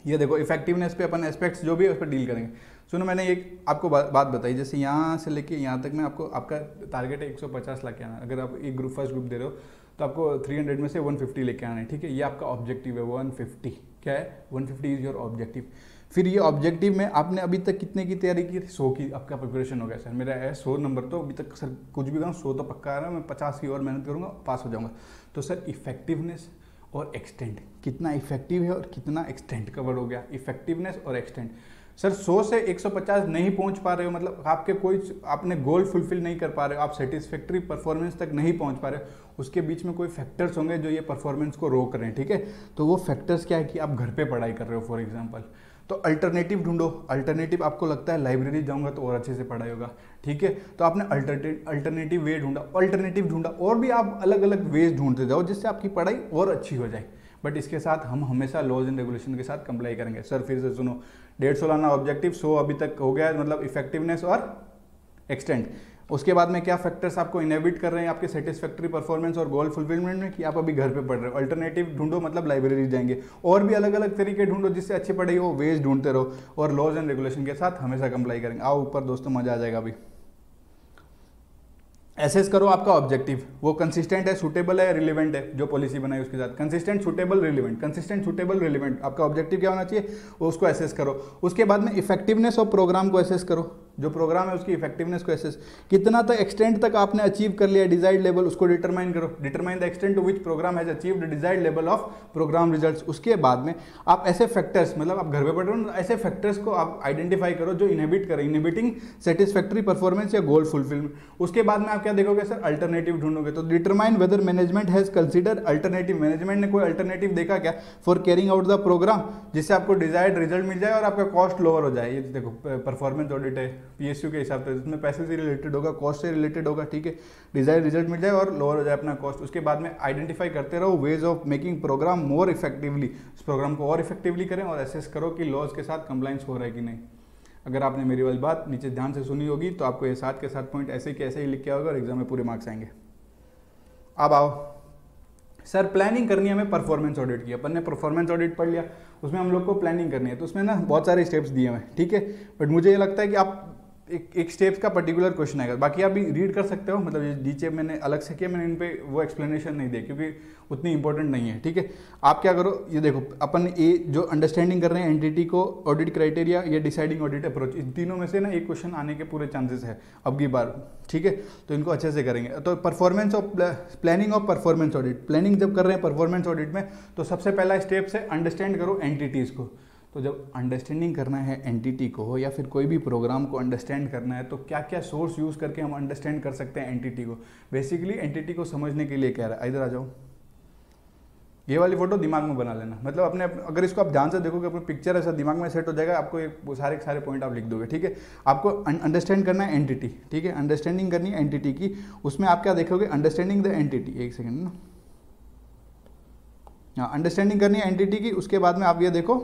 ये देखो इफेक्टिवनेस पे अपन एस्पेक्ट्स जो भी है उस पर डील करेंगे। सुनो, मैंने एक आपको बात बताई, जैसे यहाँ से लेके यहाँ तक मैं आपको, आपका टारगेट है 150 लाख के आना। अगर आप एक ग्रुप फर्स्ट ग्रुप दे रहे हो तो आपको 300 में से 150 लेके आना है, ठीक है। ये आपका ऑब्जेक्टिव है 150। क्या है? 150 इज योर ऑब्जेक्टिव। फिर ये ऑब्जेक्टिव में आपने अभी तक कितने की तैयारी की? 100 की आपका प्रिपरेशन हो गया। सर मेरा है 100 नंबर, तो अभी तक सर कुछ भी करूँ 100 तो पक्का आ रहा है, मैं 50 की और मेहनत करूँगा, पास हो जाऊँगा। तो सर इफेक्टिवनेस और एक्सटेंड, कितना इफेक्टिव है और कितना एक्सटेंड कवर हो गया, इफेक्टिवनेस और एक्सटेंड। सर 100 से 150 नहीं पहुंच पा रहे हो, मतलब आपके कोई आपने गोल फुलफिल नहीं कर पा रहे हो, आप सेटिस्फैक्ट्री परफॉर्मेंस तक नहीं पहुंच पा रहे हो, उसके बीच में कोई फैक्टर्स होंगे जो ये परफॉर्मेंस को रोक रहे हैं, ठीक है। तो वो फैक्टर्स क्या है कि आप घर पे पढ़ाई कर रहे हो फॉर एग्जांपल, तो अल्टरनेटिव ढूंढो। अल्टरनेटिव आपको लगता है लाइब्रेरी जाऊंगा तो और अच्छे से पढ़ाई होगा, ठीक है, तो आपने अल्टरनेटिव वे ढूंढा और भी आप अलग अलग वेज ढूंढते जाओ जिससे आपकी पढ़ाई और अच्छी हो जाए। बट इसके साथ हम हमेशा लॉज एंड रेगुलेशन के साथ कंप्लाई करेंगे। सर फिर से सुनो, 150 लाना ऑब्जेक्टिव, 100 अभी तक हो गया, मतलब इफेक्टिवनेस और एक्सटेंड। उसके बाद में क्या फैक्टर्स आपको इनहिबिट कर रहे हैं आपके सेटिस्फैक्ट्री परफॉर्मेंस और गोल फुलफिलमेंट में, कि आप अभी घर पे पढ़ रहे हो। अल्टरनेटिव ढूंढो, मतलब लाइब्रेरी जाएंगे, और भी अलग अलग तरीके ढूंढो जिससे अच्छी पढ़ाई हो, वेज ढूंढते रहो, और लॉज एंड रेगुलेशन के साथ हमेशा कंप्लाई करेंगे। आओ ऊपर दोस्तों, मजा आ जाएगा। अभी एसेस करो आपका ऑब्जेक्टिव, वो कंसिस्टेंट है, सूटेबल है, रिलेवेंट है, जो पॉलिसी बनाई उसके साथ। Consistent, suitable, relevant, consistent, suitable, relevant, आपका ऑब्जेक्टिव क्या होना चाहिए वो उसको एसेस करो। उसके बाद में इफेक्टिवनेस ऑफ प्रोग्राम को एसेस करो, जो प्रोग्राम है उसकी इफेक्टिवनेस को एसेस, कितना तक एक्सटेंट तक आपने अचीव कर लिया डिजायर्ड लेवल, उसको डिटरमाइन करो। Determine the extent to which programme has achieved desired level of programme results. उसके बाद में आप ऐसे फैक्टर्स, मतलब आप घर पे पढ़ रहे हो, ऐसे फैक्टर्स को आप आइडेंटिफाई करो जो इनहिबिट करें, इनहिबिटिंग सेटिस्फैक्ट्री परफॉर्मेंस या गोल फुलफिलमेंट। उसके बाद में आप क्या देखोगे सर? अल्टरनेटिव ढूंढोगे। तो determine whether management has consider alternative, management ने कोई अल्टरनेटिव देखा क्या for carrying out the programme, जिससे आपको डिजायर्ड रिजल्ट मिल जाए और आपका कॉस्ट लोअर हो जाए। ये देखो परफॉर्मेंस ऑडिट है पीएसयू के हिसाब से, इसमें पैसे से रिलेटेड होगा, कॉस्ट से रिलेटेड होगा, ठीक है। डिजायर्ड रिजल्ट मिल जाए और लोअर हो जाए अपना कॉस्ट। उसके बाद में आइडेंटिफाई करते रहो ways of making programme more effectively, इस प्रोग्राम को और इफेक्टिवली करें, और एसेस करो कि लॉज के साथ कंप्लायंस हो रहा है कि नहीं। अगर आपने मेरी वाली बात नीचे ध्यान से सुनी होगी तो आपको ये 7 के 7 पॉइंट ऐसे के ऐसे ही लिख के आओगे और एग्जाम में पूरे मार्क्स आएंगे। अब आओ सर, प्लानिंग करनी है हमें परफॉर्मेंस ऑडिट की। अपन ने परफॉर्मेंस ऑडिट पढ़ लिया, उसमें हम लोग को प्लानिंग करनी है, तो उसमें ना बहुत सारे स्टेप्स दिए हुए हैं, ठीक है। बट मुझे ये लगता है कि आप एक स्टेप्स का पर्टिकुलर क्वेश्चन आएगा, बाकी आप भी रीड कर सकते हो, मतलब ये डीचे मैंने अलग से किया, मैंने इन पे वो एक्सप्लेनेशन नहीं दिया क्योंकि उतनी इंपॉर्टेंट नहीं है, ठीक है। आप क्या करो, ये देखो अपन ये जो अंडरस्टैंडिंग कर रहे हैं एंटिटी को, ऑडिट क्राइटेरिया, ये डिसाइडिंग ऑडिट अप्रोच, इन तीनों में से ना एक क्वेश्चन आने के पूरे चांसेस है अब की बार, ठीक है। तो इनको अच्छे से करेंगे। तो performance of planning of performance audit, planning जब कर रहे हैं परफॉर्मेंस ऑडिट में, तो सबसे पहला स्टेप है अंडरस्टैंड करो एंटिटीज़ को। तो जब अंडरस्टैंडिंग करना है एंटिटी को या फिर कोई भी प्रोग्राम को अंडरस्टैंड करना है, तो क्या क्या सोर्स यूज़ करके हम अंडरस्टैंड कर सकते हैं एंटिटी को। बेसिकली एंटिटी को समझने के लिए कह रहा है, इधर आ जाओ, ये वाली फोटो दिमाग में बना लेना, मतलब अपने अगर इसको आप ध्यान से देखोगे अपनी पिक्चर ऐसा दिमाग में सेट हो जाएगा, आपको एक सारे सारे पॉइंट आप लिख दोगे, ठीक है। आपको अंडरस्टैंड करना है एंटिटी, ठीक है, अंडरस्टैंडिंग करनी है एंटिटी की। उसमें आप क्या देखोगे? अंडरस्टैंडिंग द एंटिटी, एक सेकेंड ना, हाँ, अंडरस्टैंडिंग करनी है एंटिटी की। उसके बाद में आप ये देखो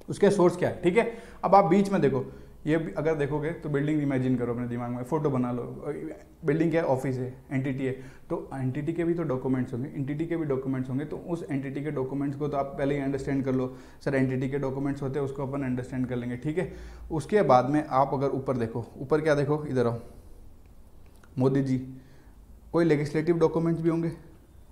उसके सोर्स क्या है, ठीक है। अब आप बीच में देखो, ये अगर देखोगे तो बिल्डिंग इमेजिन करो अपने दिमाग में, फोटो बना लो, बिल्डिंग क्या है? ऑफिस है, एंटिटी है, तो एंटिटी के भी तो डॉक्यूमेंट्स होंगे, एंटिटी के भी डॉक्यूमेंट्स होंगे, तो उस एंटिटी के डॉक्यूमेंट्स को तो आप पहले ही अंडरस्टैंड कर लो। सर एंटिटी के डॉक्यूमेंट्स होते हैं, उसको अपन अंडरस्टैंड कर लेंगे, ठीक है। उसके बाद में आप अगर ऊपर देखो, ऊपर क्या देखो, इधर आओ, मोदी जी, कोई लेजिस्लेटिव डॉक्यूमेंट्स भी होंगे।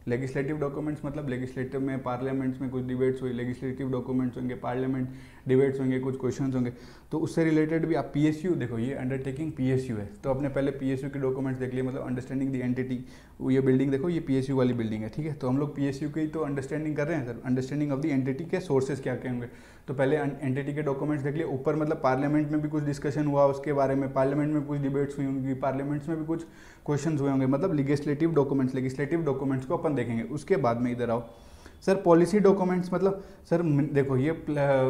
लेजिस्लेटिव डॉक्यूमेंट्स मतलब लेजिस्लेटिव में पार्लियामेंट्स में कुछ डिबेट्स हुई, लेजिस्लेटिव डॉक्यूमेंट्स होंगे, पार्लियामेंट डिबेट्स होंगे, कुछ क्वेश्चंस होंगे, तो उससे रिलेटेड भी आप पीएसयू देखो, ये अंडरटेकिंग पीएसयू है, तो अपने पहले पीएसयू के डॉक्यूमेंट्स देख लिए, मतलब अंडरस्टैंडिंग द एंटिटी। ये बिल्डिंग देखो, ये पीएसयू वाली बिल्डिंग है, ठीक है। तो हम लोग पीएसयू की तो अंडरस्टैंडिंग कर रहे हैं sir, understanding of the entity के सोर्सेज क्या क्या होंगे। तो पहले एंटिटी के डॉक्यूमेंट्स देख लिए, ऊपर मतलब पार्लियामेंट में भी कुछ डिस्कशन हुआ उसके बारे में, पार्लियामेंट में कुछ डिबेट्स हुई होंगी, पार्लियामेंट्स में भी कुछ क्वेश्चन हुए होंगे, मतलब लेजिस्लेटिव डॉक्यूमेंट्स को अपन देखेंगे। उसके बाद में इधर आओ सर, पॉलिसी डॉक्यूमेंट्स, मतलब सर देखो ये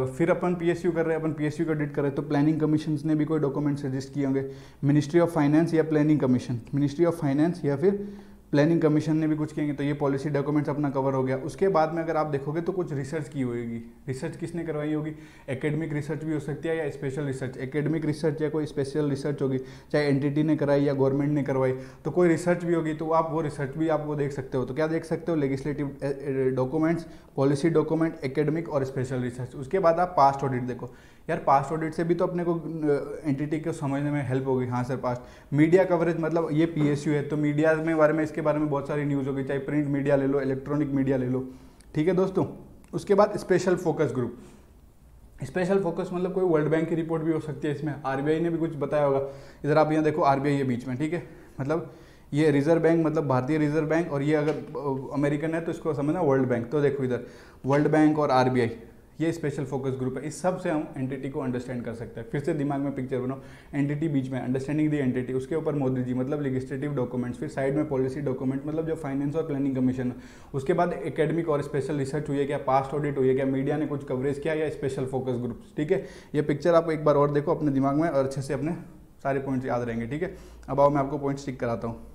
फिर अपन पीएसयू कर रहे हैं, अपन पीएसयू का ऑडिट कर रहे हैं, तो प्लानिंग कमीशन ने भी कोई डॉक्यूमेंट सजेस्ट किए होंगे, मिनिस्ट्री ऑफ फाइनेंस या planning commission, ministry of finance या फिर प्लानिंग कमीशन ने भी कुछ किए, तो ये पॉलिसी डॉक्यूमेंट्स अपना कवर हो गया। उसके बाद में अगर आप देखोगे तो कुछ रिसर्च की होगी। रिसर्च किसने करवाई होगी? एकेडमिक रिसर्च भी हो सकती है या स्पेशल रिसर्च। एकेडमिक रिसर्च या कोई स्पेशल रिसर्च होगी, चाहे एंटिटी ने कराई या गवर्नमेंट ने करवाई, तो कोई रिसर्च भी होगी, तो आप वो रिसर्च भी आप वो देख सकते हो। तो क्या देख सकते हो? Legislative documents, policy document, academic और स्पेशल रिसर्च। उसके बाद आप पास्ट ऑडिट देखो। यार पास्ट ऑडिट से भी तो अपने को एंटिटी को समझने में हेल्प होगी। हाँ सर पास्ट मीडिया कवरेज, मतलब ये पीएसयू है तो मीडिया में बारे में इसके बारे में बहुत सारी न्यूज़ होगी, चाहे प्रिंट मीडिया ले लो, इलेक्ट्रॉनिक मीडिया ले लो, ठीक है दोस्तों। उसके बाद special focus group. Special focus मतलब कोई वर्ल्ड बैंक की रिपोर्ट भी हो सकती है, इसमें आरबीआई ने भी कुछ बताया होगा। इधर आप यहाँ देखो आरबीआई है बीच में, ठीक है, मतलब ये रिजर्व बैंक मतलब भारतीय रिजर्व बैंक, और ये अगर अमेरिकन है तो इसको समझना वर्ल्ड बैंक। तो देखो इधर वर्ल्ड बैंक और आरबीआई, ये स्पेशल फोकस ग्रुप है। इस सब से हम एंटिटी को अंडरस्टैंड कर सकते हैं। फिर से दिमाग में पिक्चर बनाओ, एंटिटी बीच में, अंडरस्टैंडिंग द एंटिटी, उसके ऊपर मोदी जी मतलब लेजिस्लेटिव डॉक्यूमेंट्स, फिर साइड में पॉलिसी डॉक्यूमेंट मतलब जो फाइनेंस और प्लानिंग कमीशन। उसके बाद एकेडमिक और स्पेशल रिसर्च हुई है क्या, पास्ट ऑडिट हुई है क्या, मीडिया ने कुछ कवरेज किया, या स्पेशल फोकस ग्रुप, ठीक है। ये पिक्चर आप एक बार और देखो अपने दिमाग में और अच्छे से अपने सारे पॉइंट्स याद रहेंगे, ठीक है। अब आओ मैं आपको पॉइंट्स टिक कराता हूँ।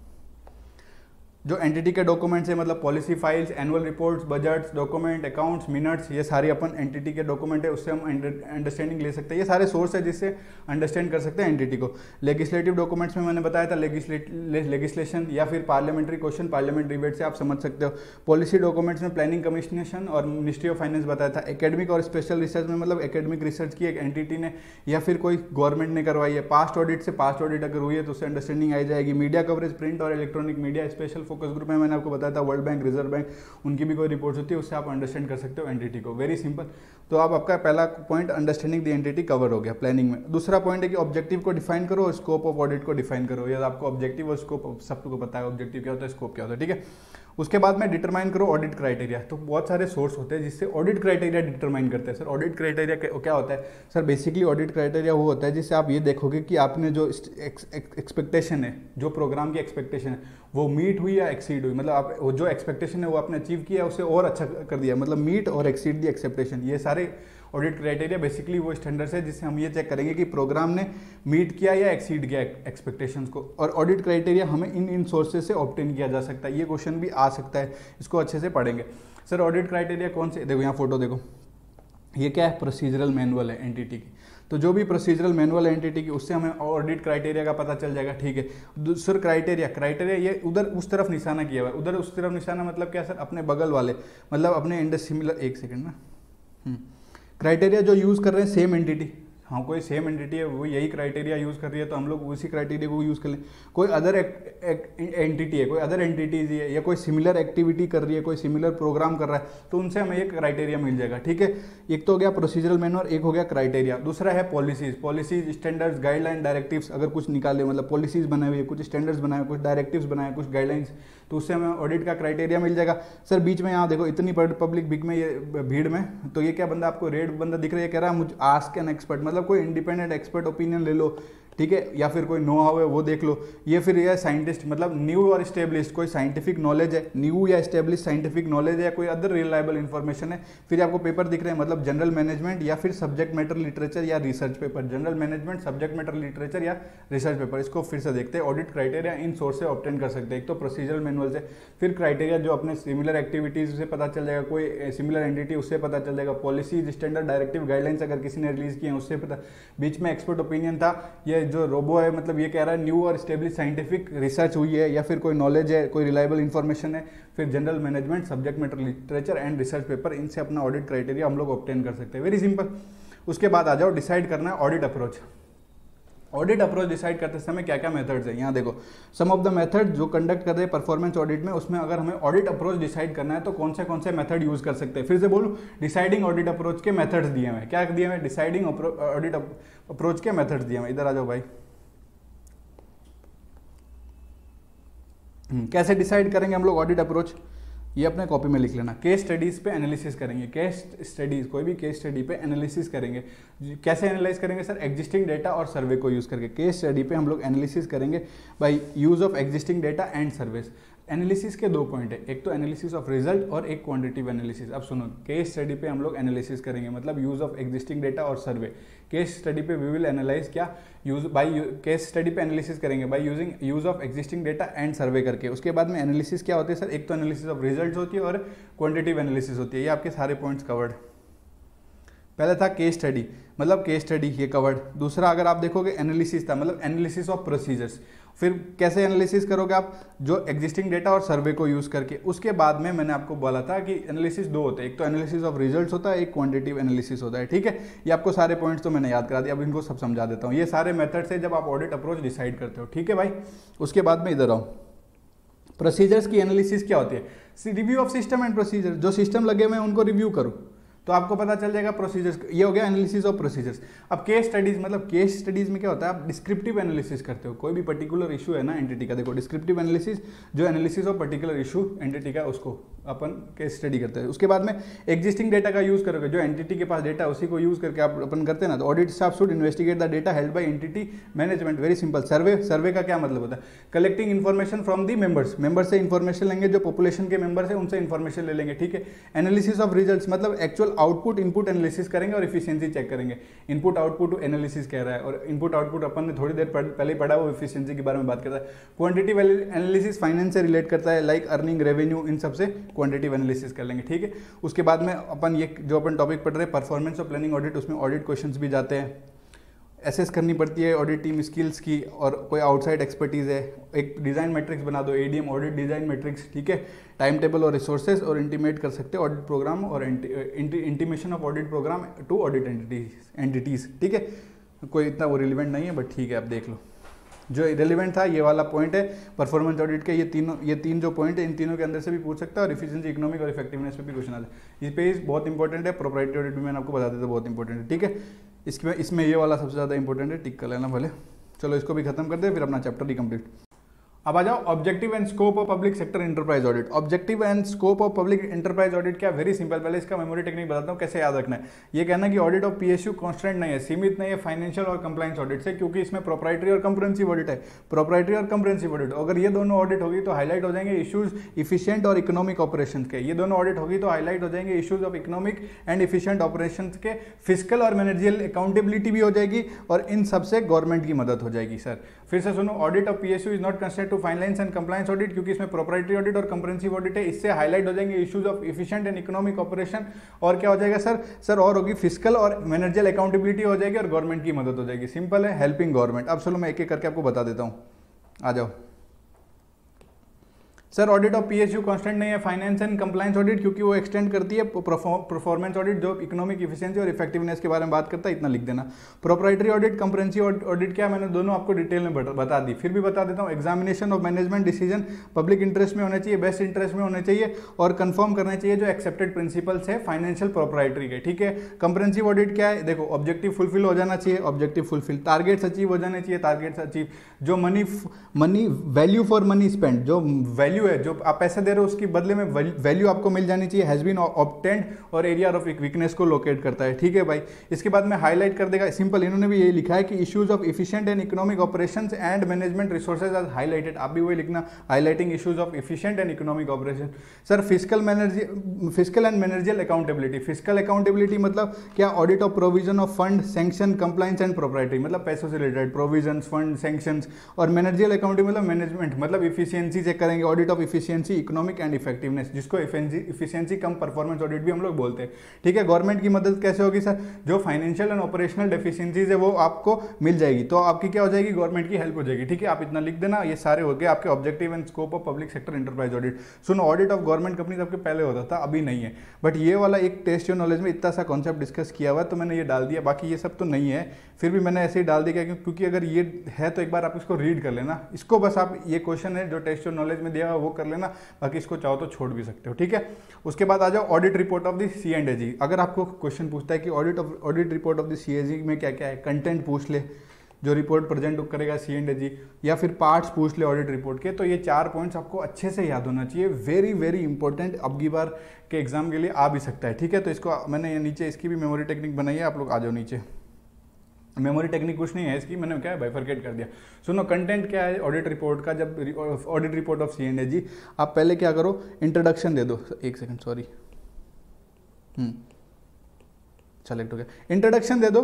जो एंटिटी के डॉक्यूमेंट्स है मतलब policy files, annual reports, budgets, document, accounts, minutes, ये सारे अपन एंटिटी के डॉक्यूमेंट है, उससे हम अंडरस्टैंडिंग ले सकते हैं। ये सारे सोर्स है जिससे अंडरस्टैंड कर सकते हैं एंटिटी को। लेजिस्लेटिव डॉक्यूमेंट्स में मैंने बताया था लेजिस्लेशन या फिर पार्लियामेंट्री क्वेश्चन, पार्लियामेंट डिबेट से आप समझ सकते हो। पॉलिसी डॉक्यूमेंट्स में प्लानिंग कमीशन और मिनिस्ट्री ऑफ फाइनेंस बताया था। एकेडमिक और स्पेशल रिसर्च में मतलब एकेडमिक रिसर्च की एक एंटिटी ने या फिर कोई गवर्नमेंट ने करवाई है। पास्ट ऑडिट से पास्ट ऑडिट अगर हुई है तो उससे अंडरस्टैंडिंग आई जाएगी। मीडिया कवरेज, प्रिंट और electronic media, special focus group में मैंने आपको बताया था वर्ल्ड बैंक, रिजर्व बैंक, उनकी भी कोई रिपोर्ट्स होती है, उससे आप अंडरस्टैंड कर सकते हो एंटिटी को। Very simple. तो आप आपका पहला point understanding the entity cover हो गया प्लानिंग में। दूसरा पॉइंट है कि ऑब्जेक्टिव को डिफाइन करो और स्कोप ऑफ ऑडिट को डिफाइन करो। या आपको ऑब्जेक्टिव और स्कोप सबको पता है, ऑब्जेक्टिव क्या होता है, स्कोप क्या होता है, ठीक है। उसके बाद में डिटरमाइन करो ऑडिट क्राइटेरिया। तो बहुत सारे सोर्स होते हैं जिससे ऑडिट क्राइटेरिया डिटरमाइन करते हैं। सर ऑडिट क्राइटेरिया क्या होता है? सर बेसिकली ऑडिट क्राइटेरिया वो होता है जिससे आप ये देखोगे कि आपने जो एक्सपेक्टेशन है, जो प्रोग्राम की एक्सपेक्टेशन है वो मीट हुई या एक्सीड हुई, मतलब आप वो जो एक्सपेक्टेशन है वो आपने अचीव किया, उसे और अच्छा कर दिया, मतलब मीट और एक्सीड दी एक्सपेक्टेशन। ये सारे ऑडिट क्राइटेरिया बेसिकली वो स्टैंडर्ड्स है जिससे हम ये चेक करेंगे कि प्रोग्राम ने मीट किया या एक्सीड किया एक्सपेक्टेशंस को। और ऑडिट क्राइटेरिया हमें इन सोर्सेज से ऑब्टेन किया जा सकता है। ये क्वेश्चन भी आ सकता है, इसको अच्छे से पढ़ेंगे। सर ऑडिट क्राइटेरिया कौन से? देखो यहाँ फोटो देखो, ये क्या है? प्रोसीजरल मैनुअल है एंटिटी की। तो जो भी प्रोसीजरल मैनुअल एंटिटी की, उससे हमें ऑडिट क्राइटेरिया का पता चल जाएगा, ठीक है। दूसरा क्राइटेरिया ये उधर उस तरफ निशाना किया हुआ है। उधर उस तरफ निशाना मतलब क्या सर? अपने बगल वाले, मतलब अपने इंडस सिमिलर, एक सेकंड ना, क्राइटेरिया जो यूज़ कर रहे हैं सेम एंटिटी, हाँ कोई सेम एंटिटी है वो यही क्राइटेरिया यूज़ कर रही है तो हम लोग उसी क्राइटेरिया को यूज़ कर लें। कोई अदर एंटिटी है, कोई अदर एंटिटीज है या कोई सिमिलर एक्टिविटी कर रही है, कोई सिमिलर प्रोग्राम कर रहा है, तो उनसे हमें एक क्राइटेरिया मिल जाएगा, ठीक है। एक तो हो गया प्रोसीजरल मैनुअल, एक हो गया क्राइटेरिया। दूसरा है पॉलिसीज, स्टैंडर्ड्स, गाइडलाइन, डायरेक्टिव्स। अगर कुछ निकाले मतलब पॉलिसीज बनाए हुए, कुछ स्टैंडर्ड्स बनाए हुए, कुछ डायरेक्टिव्स बनाए, कुछ गाइडलाइंस, तो उससे हमें ऑडिट का क्राइटेरिया मिल जाएगा। सर बीच में यहाँ देखो इतनी पब्लिक बिग में, ये भीड़ में, तो ये क्या बंदा आपको रेड बंदा दिख रहा है, कह रहा है मुझे आस्क एन एक्सपर्ट, मतलब कोई इंडिपेंडेंट एक्सपर्ट ओपिनियन ले लो, ठीक है, या फिर कोई नो हाउ है वो देख लो। ये फिर ये साइंटिस्ट, मतलब न्यू और स्टेब्लिश कोई साइंटिफिक नॉलेज है, न्यू या स्टेब्लिश साइंटिफिक नॉलेज है, या कोई अदर रिलायबल इन्फॉर्मेशन है। फिर आपको पेपर दिख रहे हैं, मतलब जनरल मैनेजमेंट या फिर सब्जेक्ट मैटर लिटरेचर या research paper. General management, subject matter literature या रिसर्च पेपर। इसको फिर से देखते हैं। ऑडिट क्राइटेरिया इन सोर्स से ऑब्टेन कर सकते हैं। एक तो प्रोसीजरल मैनुअल से, फिर क्राइटेरिया जो अपने सिमिलर एक्टिविटीज से पता चल जाएगा, कोई सिमिलर एंटिटी उससे पता चल जाएगा, पॉलिसीज, स्टैंडर्ड, डायरेक्टिव, गाइडलाइंस अगर किसी ने रिलीज किए हैं उससे पता। बीच में एक्सपर्ट ओपिनियन था, ये जो रोबो है मतलब ये कह रहा है न्यू और स्टेब्लिश साइंटिफिक रिसर्च हुई है या फिर कोई नॉलेज है, कोई रिलायबल इन्फॉर्मेशन है। फिर general management, subject matter literature and research paper, इनसे अपना ऑडिट क्राइटेरिया हम लोग ऑब्टेन कर सकते हैं। Very simple. उसके बाद आ जाओ, डिसाइड करना है audit approach. Audit approach decide करते समय क्या क्या मेथड्स है, यहाँ देखो सम ऑफ द मेथड जो कंडक्ट कर रहे हैं परफॉर्मेंस ऑडिट में, उसमें अगर हमें ऑडिट अप्रोच डिसाइड करना है तो कौन से मेथड यूज कर सकते हैं। फिर से बोलूं, डिसाइडिंग ऑडिट अप्रोच के मेथड्स दिए हुए हैं। क्या दिए हुए? डिसाइडिंग ऑडिट अप्रोच के मेथड्स दिए हुए। इधर आ जाओ भाई। कैसे डिसाइड करेंगे हम लोग ऑडिट अप्रोच? ये अपने कॉपी में लिख लेना। केस स्टडीज पे एनालिसिस करेंगे। केस स्टडीज, कोई भी केस स्टडी पे एनालिसिस करेंगे। कैसे एनालाइज करेंगे सर? एग्जिस्टिंग डेटा और सर्वे को यूज करके। केस स्टडी पे हम लोग एनालिसिस करेंगे by use of existing data and surveys. Analysis के 2 पॉइंट है, एक तो एनालिसिस ऑफ रिजल्ट और एक क्वांटिटेटिव एनालिसिस। अब सुनो, केस स्टडी पे हम लोग एनालिसिस करेंगे, मतलब यूज ऑफ एग्जिस्टिंग डेटा और सर्वे। केस स्टडी पे वी विल एनालाइज क्या, यूज बाय केस स्टडी पे एनालिसिस करेंगे by using use of existing data and सर्वे करके। उसके बाद में एनालिसिस क्या होती है सर, एक तो एनालिसिस ऑफ रिजल्ट होती है और क्वांटिटेटिव एनालिसिस होती है। ये आपके सारे पॉइंट्स कवर्ड। पहला था केस स्टडी, मतलब केस स्टडी ये कवर्ड। दूसरा अगर आप देखोगे एनालिसिस था, मतलब एनालिसिस ऑफ प्रोसीजर्स। फिर कैसे एनालिसिस करोगे आप, जो एग्जिस्टिंग डेटा और सर्वे को यूज करके। उसके बाद में मैंने आपको बोला था कि एनालिसिस 2 होते हैं, एक तो एनालिसिस ऑफ रिजल्ट्स होता है, एक क्वांटिटेटिव एनालिसिस होता है। ठीक है, ये आपको सारे पॉइंट्स तो मैंने याद करा दिया, अब इनको सब समझा देता हूँ। ये सारे मेथड्स है जब आप ऑडिट अप्रोच डिसाइड करते हो। ठीक है भाई, उसके बाद में इधर आओ, प्रोसीजर्स की एनालिसिस क्या होती है, review of system and procedure. जो सिस्टम लगे हुए हैं उनको रिव्यू करो तो आपको पता चल जाएगा प्रोसीजर्स। ये हो गया एनालिसिस ऑफ प्रोसीजर्स। अब केस स्टडीज, मतलब केस स्टडीज में क्या होता है, आप डिस्क्रिप्टिव एनालिसिस करते हो। कोई भी पर्टिकुलर इशू है ना एंटिटी का, देखो डिस्क्रिप्टिव एनालिसिस जो analysis of particular issue entity का, उसको अपन केस स्टडी करते हैं। उसके बाद में एग्जिस्टिंग डेटा का यूज करोगे, जो एंटिटी के पास डेटा उसी को यूज करके आप अपन करते हैं ना। तो audit staff should investigate the data held by entity management. Very simple. Survey का क्या मतलब होता है, collecting information from the members. Members से इन्फॉर्मेशन लेंगे, जो पॉपुलेशन के मेंबर्स है उनसे इन्फॉर्मेशन ले लेंगे। ठीक है। एनालिसिस ऑफ रिजल्ट्स, मतलब एक्चुअल आउटपुट इनपुट एनालिसिस करेंगे और एफिशिएंसी चेक करेंगे। इनपुट आउटपुट एनालिसिस कह रहा है, और इनपुट आउटपुट अपन ने थोड़ी देर पहले ही पढ़ा, वो एफिशिएंसी के बारे में बात करता है। क्वांटिटेटिव एनालिसिस फाइनेंस से रिलेट करता है, लाइक अर्निंग, रेवेन्यू, इन सबसे क्वांटिटेटिव एनालिसिस कर लेंगे। ठीक है। उसके बाद में अपन ये जो अपन टॉपिक पढ़ रहे हैं परफॉर्मेंस और प्लानिंग ऑडिट, उसमें ऑडिट क्वेश्चंस भी जाते हैं। एसेस करनी पड़ती है ऑडिट टीम स्किल्स की, और कोई आउटसाइड एक्सपर्टीज है। एक डिज़ाइन मैट्रिक्स बना दो, एडीएम ऑडिट डिज़ाइन मैट्रिक्स। ठीक है। टाइम टेबल और रिसोर्सेज, और इंटीमेट कर सकते हैं ऑडिट प्रोग्राम और intimation of audit programme to audit entities. ठीक है। कोई इतना वो रिलेवेंट नहीं है, बट ठीक है, आप देख लो। जो रिलेवेंट था ये वाला पॉइंट है परफॉर्मेंस ऑडिट के। ये तीन जो पॉइंट है, इन तीनों के अंदर से भी पूछ सकता है, और इफिशिएंसी, इकोनॉमिक और इफेक्टिवनेस पे भी क्वेश्चन आता है। इस पे बहुत इंपॉर्टेंट है। प्रोप्राइटरी ऑडिट भी मैंने आपको बता देता, बहुत इंपॉर्टेंट है। ठीक है। इसमें ये वाला सबसे ज़्यादा इंपॉर्टेंट है, टिक कर लेना भले। चलो इसको भी खत्म कर दे, फिर अपना चैप्टर ही कंप्लीट। अब आ जाओ objective and scope of public sector enterprise audit. Objective and scope of public enterprise audit क्या, वेरी सिंपल। पहले इसका मेमोरी टेक्निक बताता हूँ कैसे याद रखना है। ये कहना कि ऑडिट ऑफ पीएसयू कांस्टेंट नहीं है, सीमित नहीं है फाइनेंशियल और कंप्लायंस ऑडिट से, क्योंकि इसमें प्रोप्राइटरी और कंप्रेहेंसिव ऑडिट है। प्रोप्राइटरी और कंप्रेहेंसिव ऑडिट, अगर ये दोनों ऑडिट होगी तो हाईलाइट हो जाएंगे इश्यूज इफिशिएंट और इकोनॉमिक ऑपरेशन के। ये दोनों ऑडिट होगी तो हाईलाइट हो जाएंगे issues of economic and efficient operation के। फिजिकल और मैनेजरियल अकाउंटेबिलिटी भी हो जाएगी, और इन सबसे गवर्नमेंट की मदद हो जाएगी। सर फिर से सुनो, audit of PSU is not considered to finance and compliance audit, क्योंकि इसमें प्रोप्राइटरी ऑडिट और कंप्रेहेंसिव ऑडिट है। इससे हाईलाइट हो जाएंगे issues of efficient and economic operation. और क्या हो जाएगा सर और होगी फिजिकल और मैनेजरियल अकाउंटेबिलिटी हो जाएगी, और गवर्नमेंट की मदद हो जाएगी। सिंपल है, हेल्पिंग गवर्नमेंट। अब चलो मैं एक एक करके आपको बता देता हूँ, आ जाओ। Sir audit of PSU constant नहीं है फाइनेंस एंड कंप्लायंस ऑडिट, क्योंकि वो एक्सटेंड करती है परफॉर्मेंस ऑडिट, जो इकोनॉमिक इफिशिएंसी और इफेक्टिवनेस के बारे में बात करता है। इतना लिख देना। प्रोप्राइटरी ऑडिट, कंप्रेहेंसिव ऑडिट क्या, मैंने दोनों आपको डिटेल में बता दी, फिर भी बता देता हूँ। Examination of management decision public interest में होने चाहिए, बेस्ट इंटरेस्ट में होने चाहिए, और कंफर्म करना चाहिए जो एक्सेप्टेड प्रिंसिपल्स है फाइनेंशियल प्रोप्राइटरी के। ठीक है। कंप्रेहेंसिव ऑडिट क्या है, देखो ऑब्जेक्टिव फुलफिल हो जाना चाहिए, ऑब्जेक्टिव फुलफिल, टारगेट्स अचीव हो जाने चाहिए, टारगेट्स अचीव, जो money value for money spend, जो वैल्यू है, जो आप पैसे दे रहे हो उसकी बदले में वैल्यू आपको मिल जानी चाहिए, हैज बीन ऑब्टेन्ड, और एरिया ऑफ वीकनेस को लोकेट करता है। ठीक है भाई। इसके बाद में हाईलाइट कर देगा, सिंपल, इन्होंने भी यही लिखा है कि issues of efficient and economic operations and management resources are highlighted. आप भी वही लिखना, highlighting issues of efficient and economic operation. Sir physical and managerial accountability. Physical accountability मतलब क्या, audit of provision of fund, sanction, compliance and proprietary, मतलब पैसों से रिलेटेड प्रोविजन, फंड, सैंक्शंस। और मैनेजरियल अकाउंटिंग मतलब मैनेजमेंट, मतलब इफिशियंसी चेक करेंगे, audit of efficiency, economic and effectiveness, जिसको इफिशियंसी कम परफॉर्मेंस ऑडिट भी हम लोग बोलते हैं। ठीक है। गवर्नमेंट की मदद कैसे होगी सर, जो फाइनेंशियल एंड ऑपरेशनल डेफिशिएंसीज है वो आपको मिल जाएगी, तो आपकी क्या हो जाएगी, गवर्नमेंट की हेल्प हो जाएगी। ठीक है। आप इतना लिख देना, ये सारे हो गए आपके objective and scope of public sector enterprise audit. सुनो, ऑडिट ऑफ गवर्नमेंट कंपनी आपके पहले होता था, अभी नहीं है, बट ये वाला एक टेस्ट योर नॉलेज में इतना सा कॉन्सेप्ट डिस्कस किया हुआ है, तो मैंने ये डाल दिया। बाकी ये सब तो नहीं है, फिर भी मैंने ऐसे ही डाल दिया, क्योंकि अगर ये है तो एक बार आप इसको रीड कर लेना। इसको बस आप, ये क्वेश्चन है जो टेस्ट योर नॉलेज में दिया हुआ वो कर लेना, बाकी इसको चाहो तो छोड़ भी सकते हो। ठीक है। उसके बाद आ जाओ audit report of the C&AG। अगर आपको क्वेश्चन पूछता है कि audit report of the C&AG में क्या क्या है, कंटेंट पूछ ले, जो रिपोर्ट प्रेजेंट करेगा C&AG, या फिर पार्ट्स पूछ ले ऑडिट रिपोर्ट के, तो ये 4 पॉइंट्स आपको अच्छे से याद होना चाहिए। वेरी वेरी इंपॉर्टेंट, अब की बार के एग्जाम के लिए आ भी सकता है। ठीक है। तो इसको मैंने ये नीचे इसकी भी मेमोरी टेक्निक बनाई है, आप लोग आ जाओ नीचे। मेमोरी टेक्निक कुछ नहीं है इसकी, मैंने क्या है बाइफरकेट कर दिया। सुनो कंटेंट क्या है ऑडिट रिपोर्ट का, जब ऑडिट रिपोर्ट ऑफ C&AG, आप पहले क्या करो, इंट्रोडक्शन दे दो। एक सेकंड सॉरी, सेलेक्ट हो गया। इंट्रोडक्शन दे दो,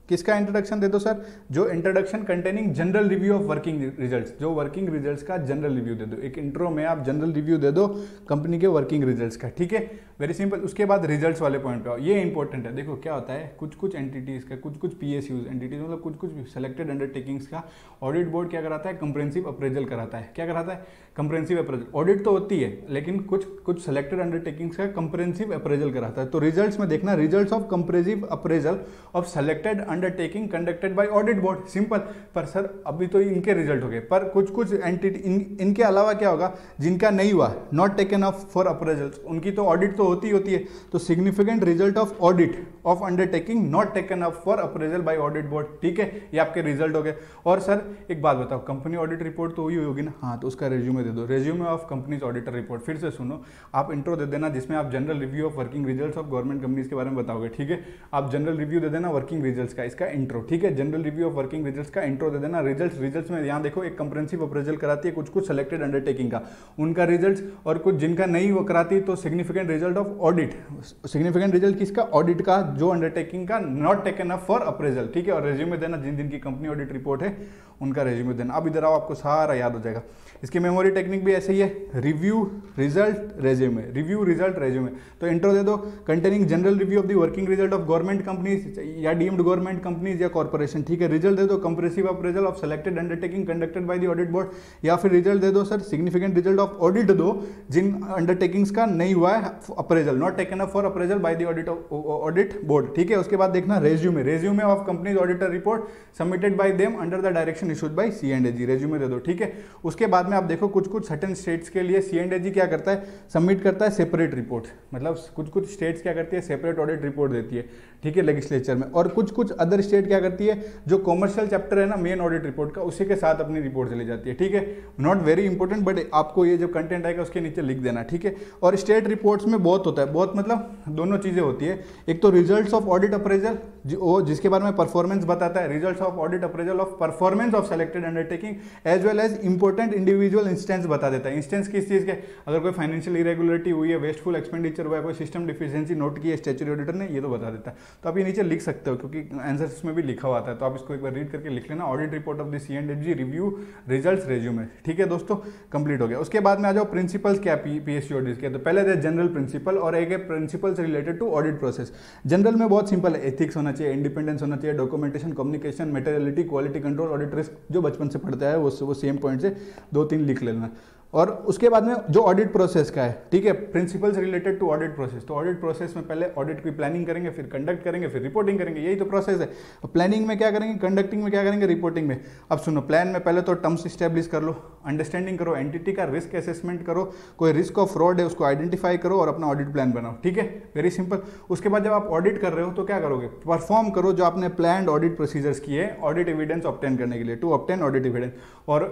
किसका इंट्रोडक्शन दे दो सर, जो introduction containing general review of working results, जो वर्किंग रिजल्ट्स का जनरल रिव्यू दे दो। एक इंट्रो में आप जनरल रिव्यू दे दो कंपनी के वर्किंग रिजल्ट्स का, ठीक है, वेरी सिंपल। उसके बाद रिजल्ट्स वाले पॉइंट पे आओ, ये इंपॉर्टेंट है। देखो क्या होता है, कुछ कुछ एंटिटीज का, कुछ कुछ PSUs एंटिटीज मतलब कुछ कुछ सेलेक्टेड अंडरटेकिंग्स का ऑडिट बोर्ड क्या कराता है, कंप्रेहेंसिव अप्रेजल कराता है। क्या कराता है, कंप्रेहेंसिव अप्रेजल। ऑडिट तो होती है लेकिन कुछ कुछ सेलेक्टेड अंडरटेकिंग्स का कंप्रेहेंसिव अप्रेजल कराता है। तो रिजल्ट्स में देखना, results of comprehensive appraisal of selected undertaking conducted by audit board, simple. पर सर अभी तो इनके रिजल्ट हो गए, पर कुछ कुछ एंटिटी इनके अलावा क्या होगा, जिनका नहीं हुआ, not taken up for appraisals, उनकी तो ऑडिट तो होती है। तो significant result of audit of undertaking not taken up for appraisal by audit board, ठीक है, ये आपके रिजल्ट हो गए। और सर एक बात बताओ, कंपनी ऑडिट रिपोर्ट तो हुई होगी ना, हाँ, तो उसका रेज्यूमे दे दो, resume of companies auditor report. फिर से सुनो, आप इंट्रो दे देना जिसमें आप general review of working results of government companies के बारे में बताओगे, ठीक है। आप जनरल रिव्यू दे देना वर्किंग रिजल्ट्स का, इसका इंट्रो, ठीक है, general review of working results का इंट्रो दे देना। रिजल्ट्स में यहाँ देखो एक कंप्रेहेंसिव अप्रेजल कराती है कुछ कुछ सेलेक्टेड अंडरटेकिंग का, उनका रिजल्ट्स, और कुछ जिनका नहीं वो कराती तो significant result of audit, significant result किसका, ऑडिट का, जो अंडरटेकिंग का not taken up for appraisal, ठीक है। और रेज्यूमे देना जिन जिनकी कंपनी ऑडिट रिपोर्ट है उनका रेज्यूमे देना। अब इधर आओ, आपको सारा याद हो जाएगा। इसकी मेमोरी टेक्निक भी ऐसे ही है, review result resume, review result resume. तो इंट्रो दे दो containing general review of the working result of government companies या डीम्ड गवर्नमेंट कंपनीज या कॉर्पोरेशन, ठीक है। रिजल्ट दे दो comprehensive appraisal of selected undertaking conducted by the audit board, या फिर रिजल्ट दे दो sir significant result of audit दो जिन अंडरटेकिंग्स का नहीं हुआ है appraisal, not taken up for appraisal by the audit board, ठीक है। उसके बाद देखना resume, resume of companies auditor report submitted by them under the direction issued by C&AG, resume दे दो, ठीक है। उसके बाद में आप देखो कुछ कुछ सर्टेन स्टेट्स के लिए C&AG क्या करता है, सबमिट करता है सेपरेट रिपोर्ट, मतलब कुछ कुछ स्टेट्स क्या करती है, सेपरेट ऑडिट रिपोर्ट देती है, ठीक है, लेजिस्लेचर में। और कुछ कुछ अदर स्टेट क्या करती है, जो कॉमर्शियल चैप्टर है ना मेन ऑडिट रिपोर्ट का, उसी के साथ अपनी रिपोर्ट चली जाती है, ठीक है। नॉट वेरी इंपॉर्टेंट, बट आपको ये जो कंटेंट आएगा उसके नीचे लिख देना, ठीक है। और स्टेट रिपोर्ट्स में बहुत होता है, बहुत मतलब दोनों चीजें होती है, एक तो रिजल्ट्स ऑफ ऑडिट अप्रेजल जिसके बारे में परफॉर्मेंस बताता है, results of audit appraisal of performance of selected undertaking as well as important individual instance बता देता है। इंस्टेंस किस चीज के, अगर कोई फाइनेंशियल इरेगुलरिटी हुई है, वेस्टफुल एक्सपेंडिचर हुआ है, कोई सिस्टम डिफिशिएंसी नोट की है स्टैट्यूटरी ऑडिटर ने, ये तो बता देता है। तो आप ये नीचे लिख सकते हो क्योंकि आंसर इसमें भी लिखा हुआ आता है, तो आप इसको एक बार रीड करके लिख लेना, audit report of the C&AG review results resume, ठीक है दोस्तों, कंप्लीट हो गया। उसके बाद में आ जाओ प्रिंसिपल्स क्या PSU ऑडिट के, तो पहले थे जनरल प्रिंसिपल और एक है principles related to audit process. General में बहुत सिंपल है, एथिक्स होना चाहिए, इंडिपेंडेंस होना चाहिए, documentation, communication, materiality, quality control, audit risk, जो बचपन से पढ़ता है वो सेम पॉइंट से 2-3 लिख लेना। और उसके बाद में जो ऑडिट प्रोसेस का है, ठीक है, principles related to audit process. तो ऑडिट प्रोसेस में पहले ऑडिट की प्लानिंग करेंगे, फिर कंडक्ट करेंगे, फिर रिपोर्टिंग करेंगे, यही तो प्रोसेस है। प्लानिंग में क्या करेंगे, कंडक्टिंग में क्या करेंगे, रिपोर्टिंग में। अब सुनो, प्लान में पहले तो टर्म्स स्टैब्लिश कर लो, अंडरस्टैंडिंग करो, एंटिटी का रिस्क असेसमेंट करो, कोई रिस्क ऑफ फ्रॉड है उसको आइडेंटिफाई करो और अपना ऑडिट प्लान बनाओ, ठीक है, वेरी सिंपल। उसके बाद जब आप ऑडिट कर रहे हो तो क्या करोगे, परफॉर्म करो जो आपने प्लान्ड ऑडिट प्रोसीजर्स किए ऑडिट एविडेंस ऑब्टेन करने के लिए, टू ऑब्टेन ऑडिट एविडेंस। और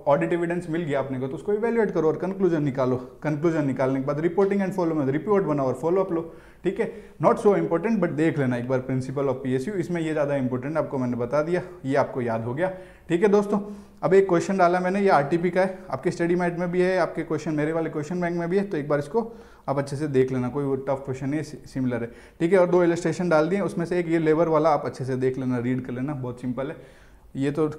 ऑडिट एविडेंस मिल गया आपने को तो उसको इवेल्युएट करो और कंक्लूजन निकालो। कंक्लूजन निकालने के बाद रिपोर्टिंग एंड फॉलो में रिपोर्ट बनाओ और फॉलो अप लो, ठीक है। नॉट सो इंपॉर्टेंट बट देख लेना एक बार प्रिंसिपल ऑफ PSU, इसमें ये ज़्यादा इंपॉर्टेंट आपको मैंने बता दिया, ये आपको याद हो गया, ठीक है दोस्तों। अब एक क्वेश्चन डाला मैंने, ये RTP का है, आपके स्टडी मैट में भी है, आपके क्वेश्चन मेरे वाले क्वेश्चन बैंक में भी है, तो एक बार इसको आप अच्छे से देख लेना, कोई टफ क्वेश्चन नहीं, सिमिलर है, ठीक है। और 2 इलस्ट्रेशन डाल दिए, उसमें से एक ये लेबर वाला आप अच्छे से देख लेना, रीड कर लेना, बहुत सिंपल है, ये तो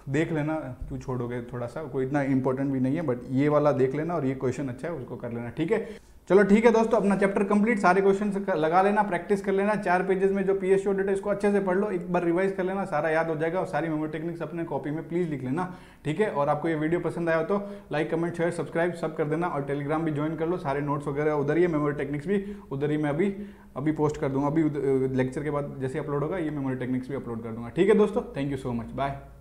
देख लेना, क्यों छोड़ोगे, थोड़ा सा कोई इतना इंपॉर्टेंट भी नहीं है, बट ये वाला देख लेना और ये क्वेश्चन अच्छा है उसको कर लेना, ठीक है। चलो ठीक है दोस्तों, अपना चैप्टर कंप्लीट, सारे क्वेश्चन लगा लेना, प्रैक्टिस कर लेना, 4 पेजेस में जो PSU ऑडिट है इसको अच्छे से पढ़ लो, एक बार रिवाइज कर लेना, सारा याद हो जाएगा। और सारी मेमोरी टेक्निक्स अपने कॉपी में प्लीज लिख लेना, ठीक है। और आपको ये वीडियो पसंद आया हो तो लाइक, कमेंट, शेयर, सब्सक्राइब सब कर देना, और टेलीग्राम भी ज्वाइन कर लो, सारे नोट्स वगैरह उधर ही है, मेमोरी टेक्निक्स भी उधर ही मैं अभी पोस्ट कर दूंगा, अभी लेक्चर के बाद जैसे अपलोड होगा ये मेमोरी टेक्निक्स भी अपलोड कर दूंगा, ठीक है दोस्तों। Thank you so much, bye.